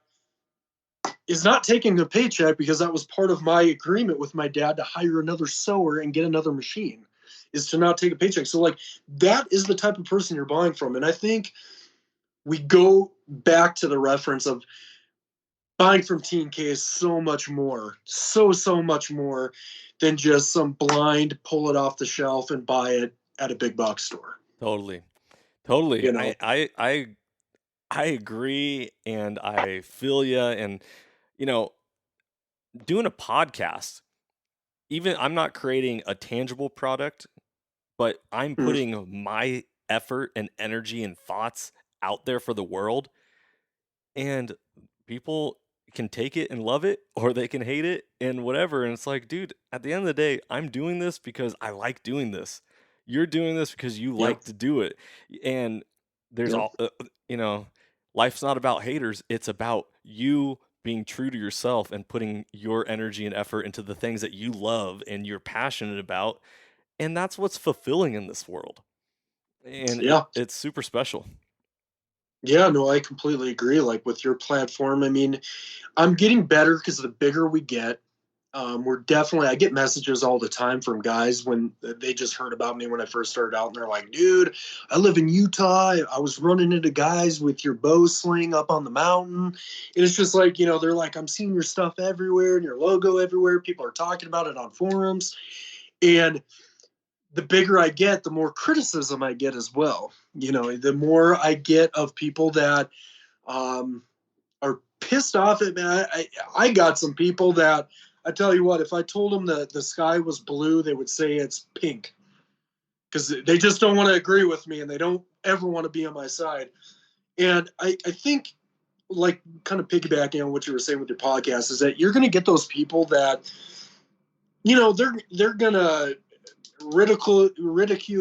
is not taking a paycheck because that was part of my agreement with my dad to hire another sewer and get another machine is to not take a paycheck. So like that is the type of person you're buying from. And I think we go back to the reference of buying from T&K is so much more, so much more than just some blind pull it off the shelf and buy it at a big box store. Totally. Totally. You know, I agree and I feel you. And you know, doing a podcast, even I'm not creating a tangible product, but I'm mm, putting my effort and energy and thoughts out there for the world, and people can take it and love it or they can hate it and whatever. And it's like, dude, at the end of the day, I'm doing this because I like doing this. You're doing this because you yep, like to do it. And there's yep, all life's not about haters, it's about you being true to yourself and putting your energy and effort into the things that you love and you're passionate about, and that's what's fulfilling in this world. And yeah. it's super special. Yeah, no, I completely agree. Like with your platform, I mean, I'm getting better because the bigger we get, we're definitely. I get messages all the time from guys when they just heard about me when I first started out, and they're like, "Dude, I live in Utah. I was running into guys with your bow sling up on the mountain." And it's just like they're like, "I'm seeing your stuff everywhere and your logo everywhere. People are talking about it on forums." And the bigger I get, the more criticism I get as well. The more I get of people that um, are pissed off at me. I got some people that I tell you what, if I told them that the sky was blue, they would say it's pink because they just don't want to agree with me and they don't ever want to be on my side. And I think, like, kind of piggybacking on what you were saying with your podcast, is that you're going to get those people that, they're going to ridicule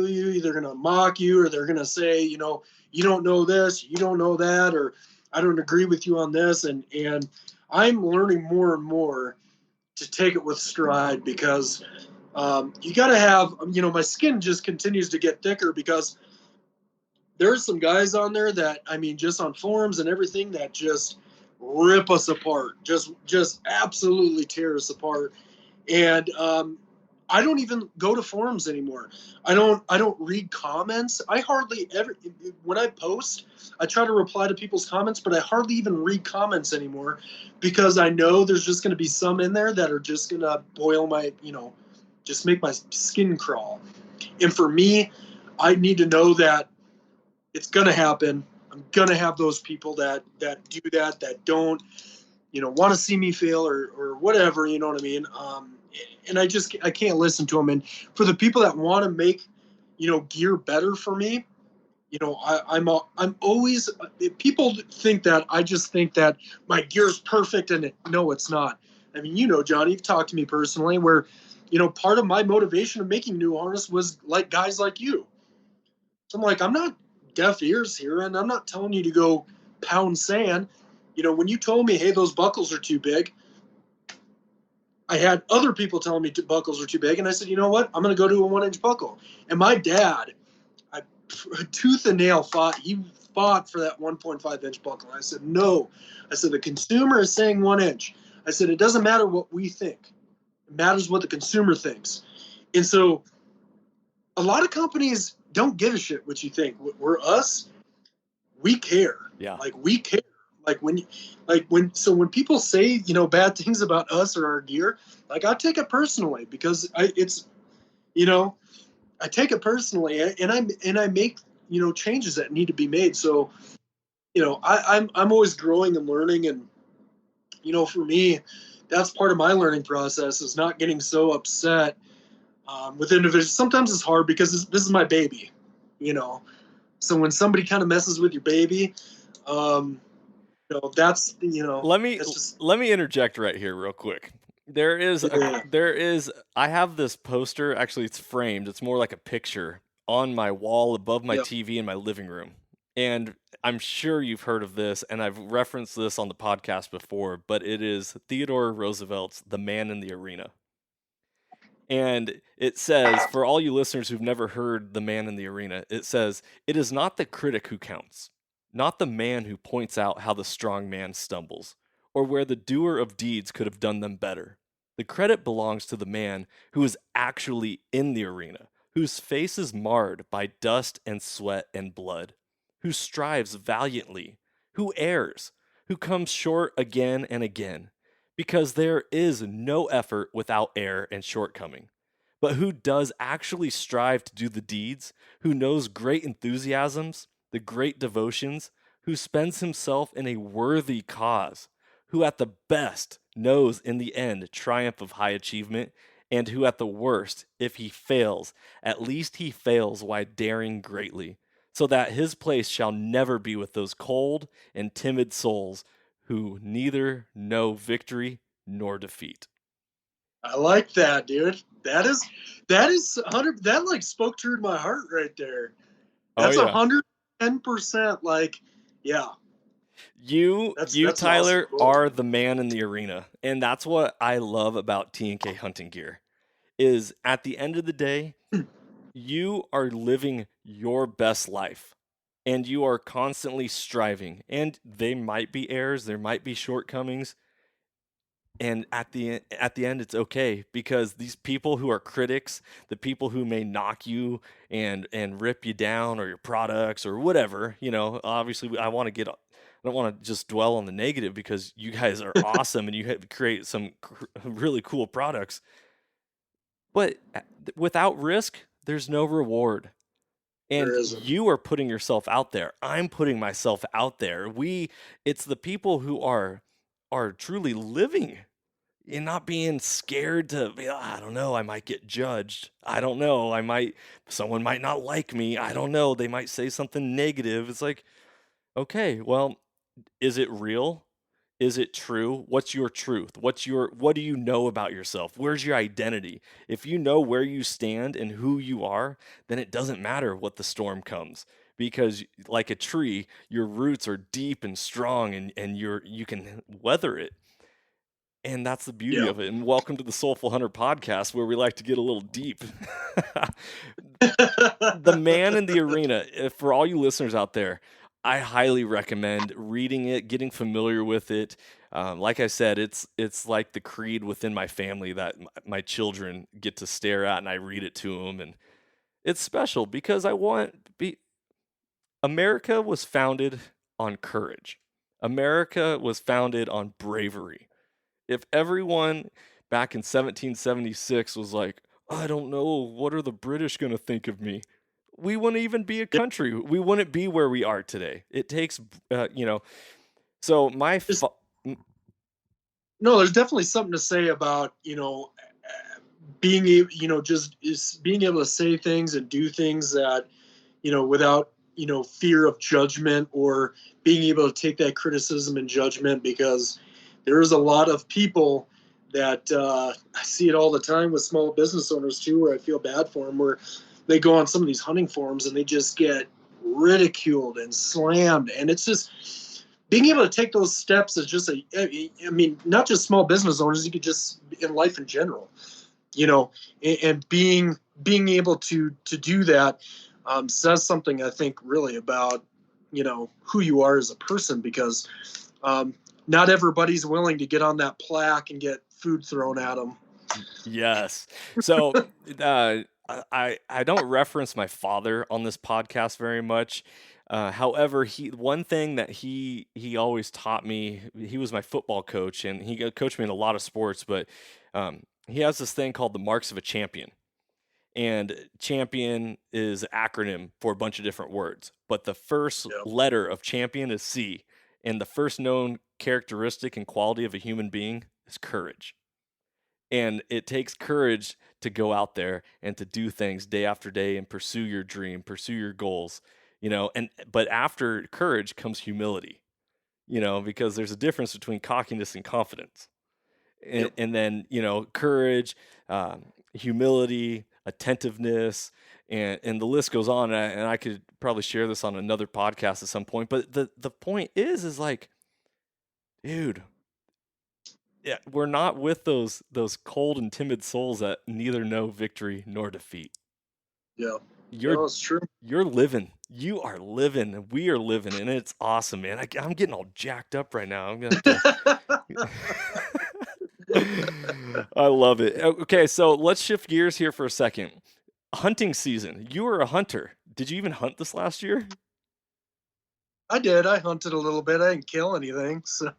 you, they're going to mock you, or they're going to say, you don't know this, you don't know that, or I don't agree with you on this. And I'm learning more and more to take it with stride because you got to have, my skin just continues to get thicker because there's some guys on there that, I mean, just on forums and everything that just rip us apart, just absolutely tear us apart. And I don't even go to forums anymore. I don't read comments. I hardly ever, when I post, I try to reply to people's comments, but I hardly even read comments anymore because I know there's just going to be some in there that are just going to boil my, just make my skin crawl. And for me, I need to know that it's going to happen. I'm going to have those people that do that don't, want to see me fail or whatever, you know what I mean? And I can't listen to them. And for the people that want to make, gear better for me, I'm always, people think that I just think that my gear's perfect, and no, it's not. I mean, Johnny, you've talked to me personally where, part of my motivation of making new harness was like guys like you. So I'm like, I'm not deaf ears here, and I'm not telling you to go pound sand. When you told me, hey, those buckles are too big, I had other people telling me buckles are too big, and I said, you know what? I'm going to go to a 1-inch buckle. And my dad, I tooth and nail fought. He fought for that 1.5-inch buckle. I said, no. I said, the consumer is saying 1 inch. I said, it doesn't matter what we think. It matters what the consumer thinks. And so a lot of companies don't give a shit what you think. We're us. We care. Yeah. Like, we care. When people say, bad things about us or our gear, like, I take it personally because I take it personally, and I make, changes that need to be made. So, I'm always growing and learning, and, for me, that's part of my learning process is not getting so upset with individuals. Sometimes it's hard because this is my baby, So when somebody kind of messes with your baby, that's Let just let me interject right here real quick. yeah, There is I have this poster, actually it's framed. It's more like a picture on my wall above my yeah. TV in my living room. And I'm sure you've heard of this and I've referenced this on the podcast before, but it is Theodore Roosevelt's The Man in the Arena. And it says, for all you listeners who've never heard The Man in the Arena, it says, it is not the critic who counts, not the man who points out how the strong man stumbles, or where the doer of deeds could have done them better. The credit belongs to the man who is actually in the arena, whose face is marred by dust and sweat and blood, who strives valiantly, who errs, who comes short again and again, because there is no effort without error and shortcoming. But who does actually strive to do the deeds, who knows great enthusiasms, the great devotions, who spends himself in a worthy cause, who at the best knows in the end triumph of high achievement, and who at the worst, if he fails, at least he fails while daring greatly, so that his place shall never be with those cold and timid souls who neither know victory nor defeat. I like that, dude. That is 100. That like spoke true to my heart right there. Oh That's yeah. 110%. Like, yeah, You that's an awesome Tyler quote. are the man in the arena. And that's what I love about T&K hunting gear is at the end of the day, you are living your best life and you are constantly striving. And they might be errors, there might be shortcomings, and at the end it's okay because these people who are critics, the people who may knock you and rip you down or your products or whatever, obviously I don't want to just dwell on the negative because you guys are awesome and you have create some really cool products, but without risk there's no reward. There And isn't. you are putting yourself out there. I'm putting myself out there. It's the people who are truly living and not being scared to be, I don't know, I might get judged. I don't know, someone might not like me. I don't know, they might say something negative. It's like, okay, well, is it real? Is it true? What's your truth? What do you know about yourself? Where's your identity? If you know where you stand and who you are, then it doesn't matter what the storm comes because like a tree, your roots are deep and strong and you can weather it. And that's the beauty Yeah. of it. And welcome to the Soulful Hunter podcast, where we like to get a little deep. The man in the arena, for all you listeners out there, I highly recommend reading it, getting familiar with it. Like I said, it's like the creed within my family that my children get to stare at, and I read it to them, and it's special because America was founded on courage. America was founded on bravery. If everyone back in 1776 was like, I don't know, what are the British going to think of me? We wouldn't even be a Yeah, country. We wouldn't be where we are today. It takes, so just no, there's definitely something to say about, being able, just is being able to say things and do things that, without, fear of judgment, or being able to take that criticism and judgment, because there is a lot of people that I see it all the time with small business owners too, where I feel bad for them, where they go on some of these hunting forums and they just get ridiculed and slammed. And it's just being able to take those steps is just I mean, not just small business owners, you could just in life in general, and being able to do that says something, I think, really about who you are as a person, because um, not everybody's willing to get on that plaque and get food thrown at them. yes. So I don't reference my father on this podcast very much. However, one thing that he always taught me. He was my football coach, and he coached me in a lot of sports. But he has this thing called the marks of a champion, and champion is an acronym for a bunch of different words. But the first Yeah. letter of champion is C, and the first known characteristic and quality of a human being is courage. And it takes courage to go out there and to do things day after day and pursue your dream, pursue your goals, and but after courage comes humility, because there's a difference between cockiness and confidence. And, Yep. and then, courage, humility, attentiveness, and the list goes on. And I could probably share this on another podcast at some point. But the point is like, dude, yeah, we're not with those cold and timid souls that neither know victory nor defeat. Yeah. You're No, it's true. you're living. You are living. And we are living, and it's awesome, man. I'm getting all jacked up right now. I'm gonna have to. I love it. Okay, so let's shift gears here for a second. Hunting season. You were a hunter. Did you even hunt this last year? I did. I hunted a little bit. I didn't kill anything, so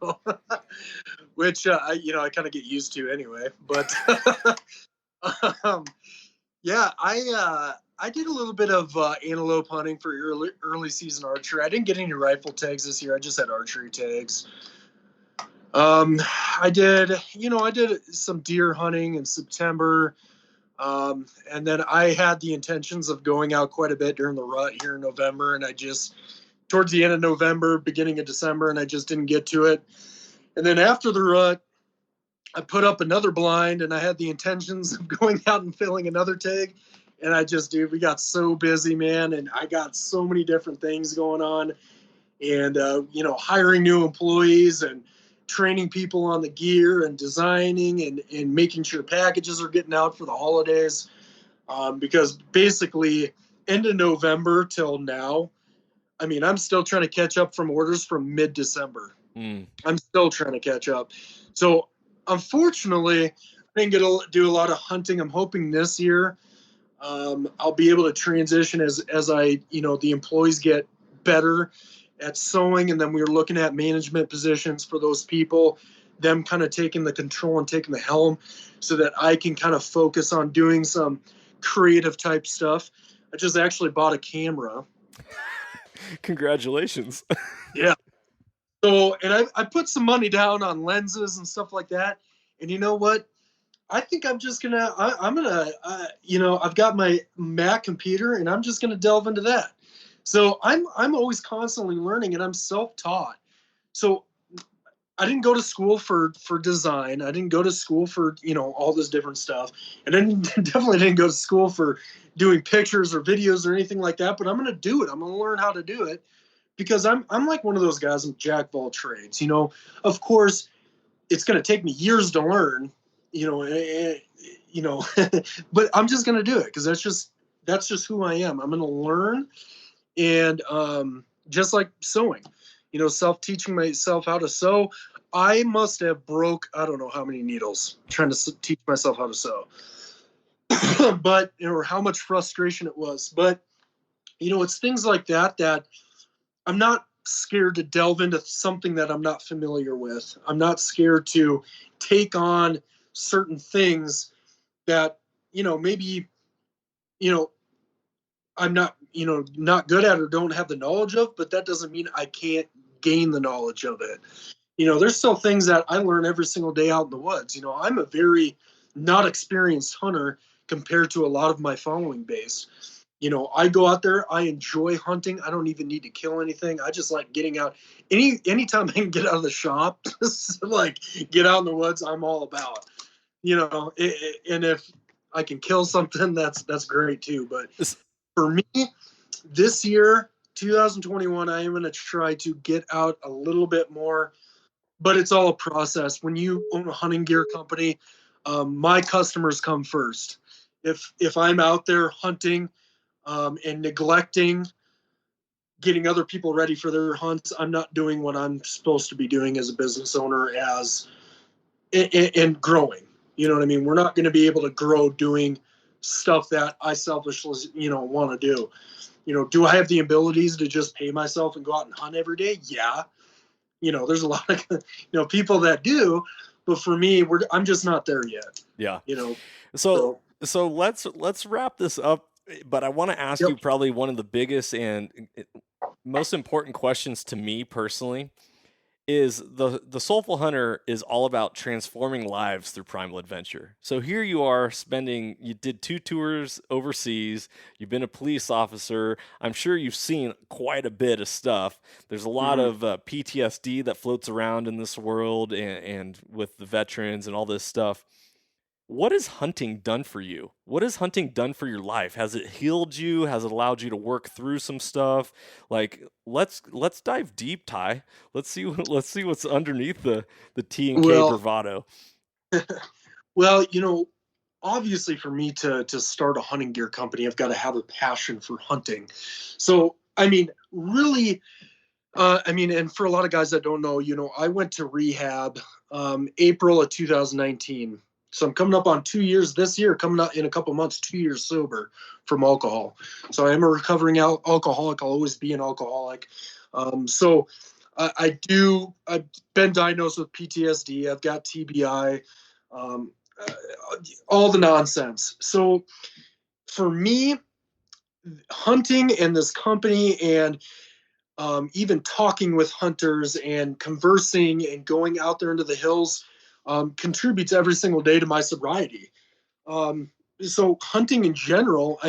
which I kind of get used to anyway. But um, yeah, I did a little bit of antelope hunting for early season archery. I didn't get any rifle tags this year. I just had archery tags. Um, I did some deer hunting in September. And then I had the intentions of going out quite a bit during the rut here in November, and I just towards the end of November, beginning of December, and I just didn't get to it. And then after the rut, I put up another blind, and I had the intentions of going out and filling another tag. And dude, we got so busy, man, and I got so many different things going on, and hiring new employees and training people on the gear and designing and making sure packages are getting out for the holidays. Because basically, end of November till now, I mean, I'm still trying to catch up from orders from mid-December. Mm. I'm still trying to catch up. So, unfortunately, I didn't get to do a lot of hunting. I'm hoping this year I'll be able to transition as the employees get better at sewing, and then we were looking at management positions for those people, them kind of taking the control and taking the helm, so that I can kind of focus on doing some creative type stuff. I just actually bought a camera. Congratulations. Yeah. So, and I put some money down on lenses and stuff like that. And you know what? I think I'm just gonna. I'm gonna. I've got my Mac computer, and I'm just gonna delve into that. So I'm always constantly learning, and I'm self-taught. So I didn't go to school for design. I didn't go to school for all this different stuff, and I definitely didn't go to school for doing pictures or videos or anything like that. But I'm gonna do it. I'm gonna learn how to do it, because I'm like one of those guys. I'm jack of all trades. Of course, it's gonna take me years to learn. But I'm just gonna do it, because that's just who I am. I'm gonna learn, and just like sewing, self-teaching myself how to sew. I must have broke, I don't know how many needles trying to teach myself how to sew, but, or how much frustration it was. But, it's things like that I'm not scared to delve into something that I'm not familiar with. I'm not scared to take on certain things that, maybe, you know, I'm not, not good at or don't have the knowledge of, but that doesn't mean I can't gain the knowledge of it. There's still things that I learn every single day out in the woods. I'm a very not experienced hunter compared to a lot of my following base. I go out there, I enjoy hunting. I don't even need to kill anything. I just like getting out. Anytime I can get out of the shop, just like get out in the woods, I'm all about. And if I can kill something, that's great too. But for me, this year, 2021, I am going to try to get out a little bit more, but it's all a process. When you own a hunting gear company, my customers come first. If I'm out there hunting and neglecting getting other people ready for their hunts, I'm not doing what I'm supposed to be doing as a business owner and growing. You know what I mean? We're not going to be able to grow doing stuff that I selfishly, want to do. Do I have the abilities to just pay myself and go out and hunt every day? Yeah. There's a lot of, people that do, but for me, I'm just not there yet. Yeah. So let's wrap this up, but I want to ask yep. you probably one of the biggest and most important questions to me personally is the Soulful Hunter is all about transforming lives through primal adventure. So here you are you did 2 tours overseas, you've been a police officer. I'm sure you've seen quite a bit of stuff. There's a lot of PTSD that floats around in this world and with the veterans and all this stuff. What has hunting done for you? What has hunting done for your life? Has it healed you? Has it allowed you to work through some stuff? Like, let's dive deep, Ty. Let's see what's underneath the T&K bravado. Well, obviously for me to start a hunting gear company, I've got to have a passion for hunting. So, really, and for a lot of guys that don't know, I went to rehab April of 2019. So I'm coming up on 2 years this year, coming up in a couple months, 2 years sober from alcohol. So I am a recovering alcoholic. I'll always be an alcoholic. So I've been diagnosed with PTSD. I've got TBI, all the nonsense. So for me, hunting and this company and even talking with hunters and conversing and going out there into the hills contributes every single day to my sobriety. So hunting in general,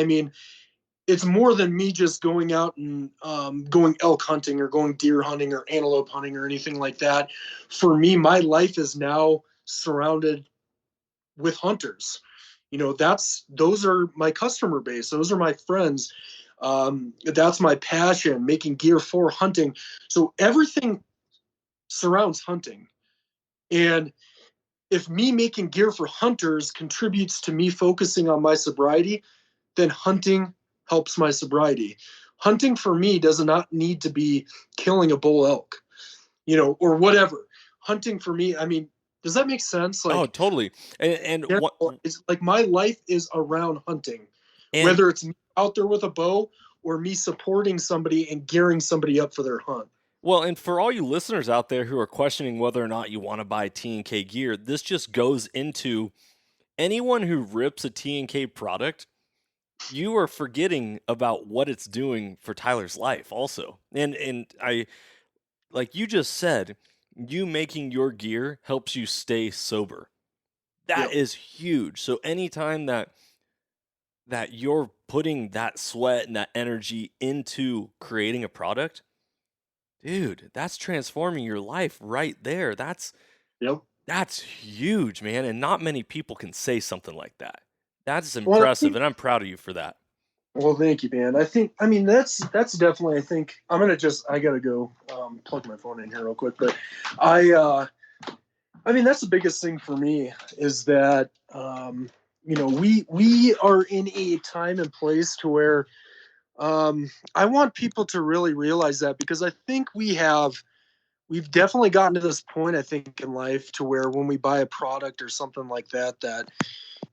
it's more than me just going out and going elk hunting or going deer hunting or antelope hunting or anything like that. For me, my life is now surrounded with hunters. Those are my customer base. Those are my friends. That's my passion, making gear for hunting. So everything surrounds hunting. And if me making gear for hunters contributes to me focusing on my sobriety, then hunting helps my sobriety. Hunting for me does not need to be killing a bull elk, or whatever. Hunting for me, does that make sense? Oh, totally. And what it's like my life is around hunting, and whether it's me out there with a bow or me supporting somebody and gearing somebody up for their hunt. Well, and for all you listeners out there who are questioning whether or not you want to buy T&K gear, this just goes into anyone who rips a T&K product, you are forgetting about what it's doing for Tyler's life also. And I, like you just said, you making your gear helps you stay sober. That is huge. So anytime that you're putting that sweat and that energy into creating a product, dude, that's transforming your life right there. That's huge, man. And not many people can say something like that. That's impressive, and I'm proud of you for that. Well, thank you, man. That's definitely, I gotta go plug my phone in here real quick, but that's the biggest thing for me is that, we are in a time and place to where I want people to really realize that, because I think we've definitely gotten to this point, I think, in life, to where when we buy a product or something like that,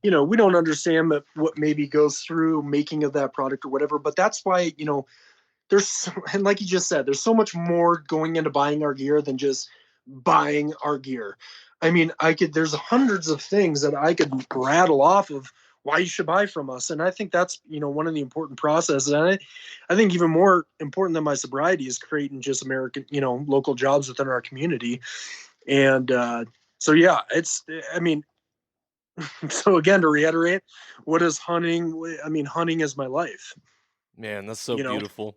we don't understand what maybe goes through making of that product or whatever. But that's why, and like you just said, there's so much more going into buying our gear than just buying our gear. I mean, there's hundreds of things that I could rattle off of why you should buy from us. And I think that's, one of the important processes. And I think even more important than my sobriety is creating just American, local jobs within our community. And so, yeah, I mean, so again, to reiterate, what is hunting? I mean, hunting is my life, Man, that's so you know? beautiful.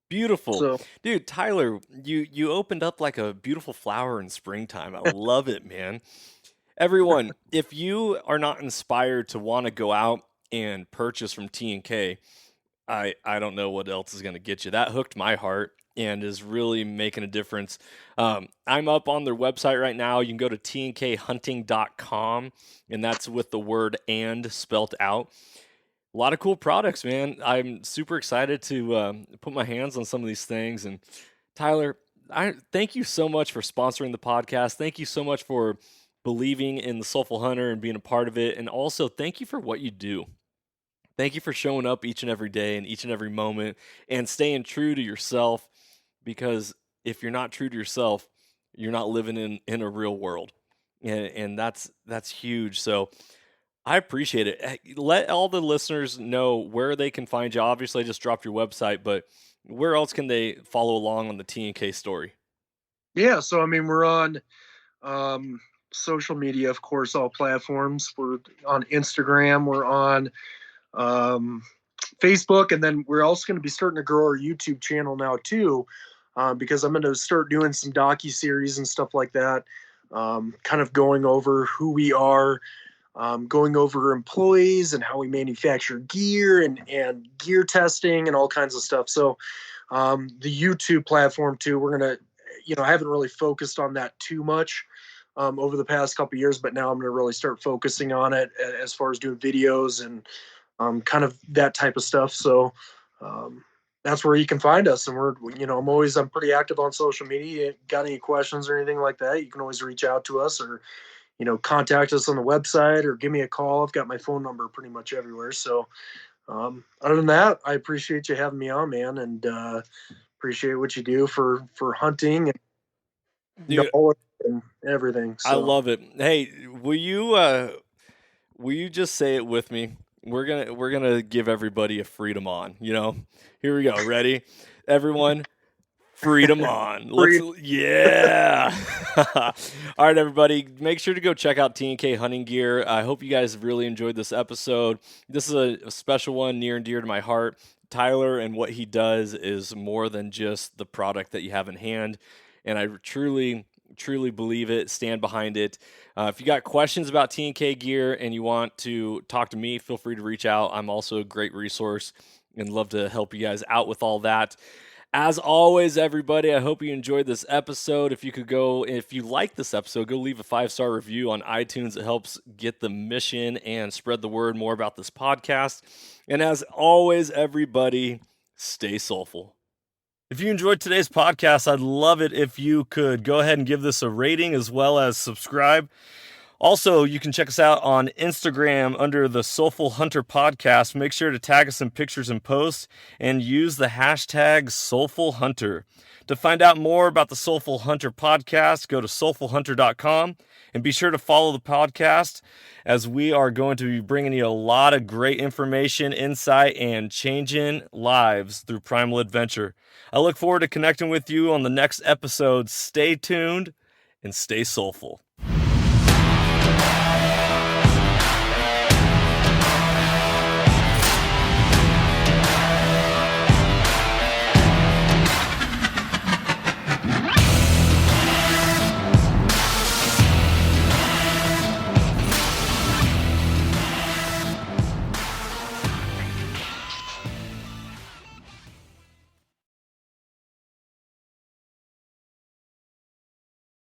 Beautiful. So, Dude, Tyler, you opened up like a beautiful flower in springtime. I love it, man. Everyone, if you are not inspired to want to go out and purchase from T&K, I don't know what else is going to get you. That hooked my heart and is really making a difference. I'm up on their website right now. You can go to tnkhunting.com, and that's with the word "and" spelt out. A lot of cool products, man. I'm super excited to put my hands on some of these things. And Tyler, I thank you so much for sponsoring the podcast. Thank you so much for believing in the Soulful Hunter and being a part of it. And also, thank you for what you do. Thank you for showing up each and every day and each and every moment and staying true to yourself, because if you're not true to yourself, you're not living in a real world. And that's huge. So I appreciate it. Let all the listeners know where they can find you. Obviously, I just dropped your website, but where else can they follow along on the T&K story? yeah, so I mean, we're on social media, of course, all platforms. We're on Instagram, we're on um, Facebook, and then we're also going to be starting to grow our YouTube channel now too, because I'm going to start doing some docu series and stuff like that, kind of going over who we are, going over employees and how we manufacture gear and gear testing and all kinds of stuff. So the YouTube platform too, we're gonna, I haven't really focused on that too much over the past couple of years, but now I'm gonna really start focusing on it as far as doing videos and kind of that type of stuff. So um, that's where you can find us. And I'm pretty active on social media. Got any questions or anything like that, you can always reach out to us, or contact us on the website, or give me a call. I've got my phone number pretty much everywhere. So, other than that, I appreciate you having me on, man, and appreciate what you do for hunting and Dude, knowledge and everything. I So, love it. Hey, will you just say it with me? We're gonna give everybody a freedom on, you know? Here we go. Ready? Everyone, freedom on. free. Yeah. All right, everybody. Make sure to go check out T&K Hunting Gear. I hope you guys really enjoyed this episode. This is a special one, near and dear to my heart. Tyler and what he does is more than just the product that you have in hand. And I truly believe it, stand behind it. If you got questions about T&K gear and you want to talk to me, feel free to reach out. I'm also a great resource and love to help you guys out with all that. As always, everybody, I hope you enjoyed this episode. If you like this episode, go leave a 5-star review on iTunes. It helps get the mission and spread the word more about this podcast. And as always, everybody, stay soulful. If you enjoyed today's podcast, I'd love it if you could go ahead and give this a rating as well as subscribe. Also, you can check us out on Instagram under the Soulful Hunter Podcast. Make sure to tag us in pictures and posts and use the hashtag Soulful Hunter. To find out more about the Soulful Hunter Podcast, go to soulfulhunter.com and be sure to follow the podcast, as we are going to be bringing you a lot of great information, insight, and changing lives through primal adventure. I look forward to connecting with you on the next episode. Stay tuned and stay soulful.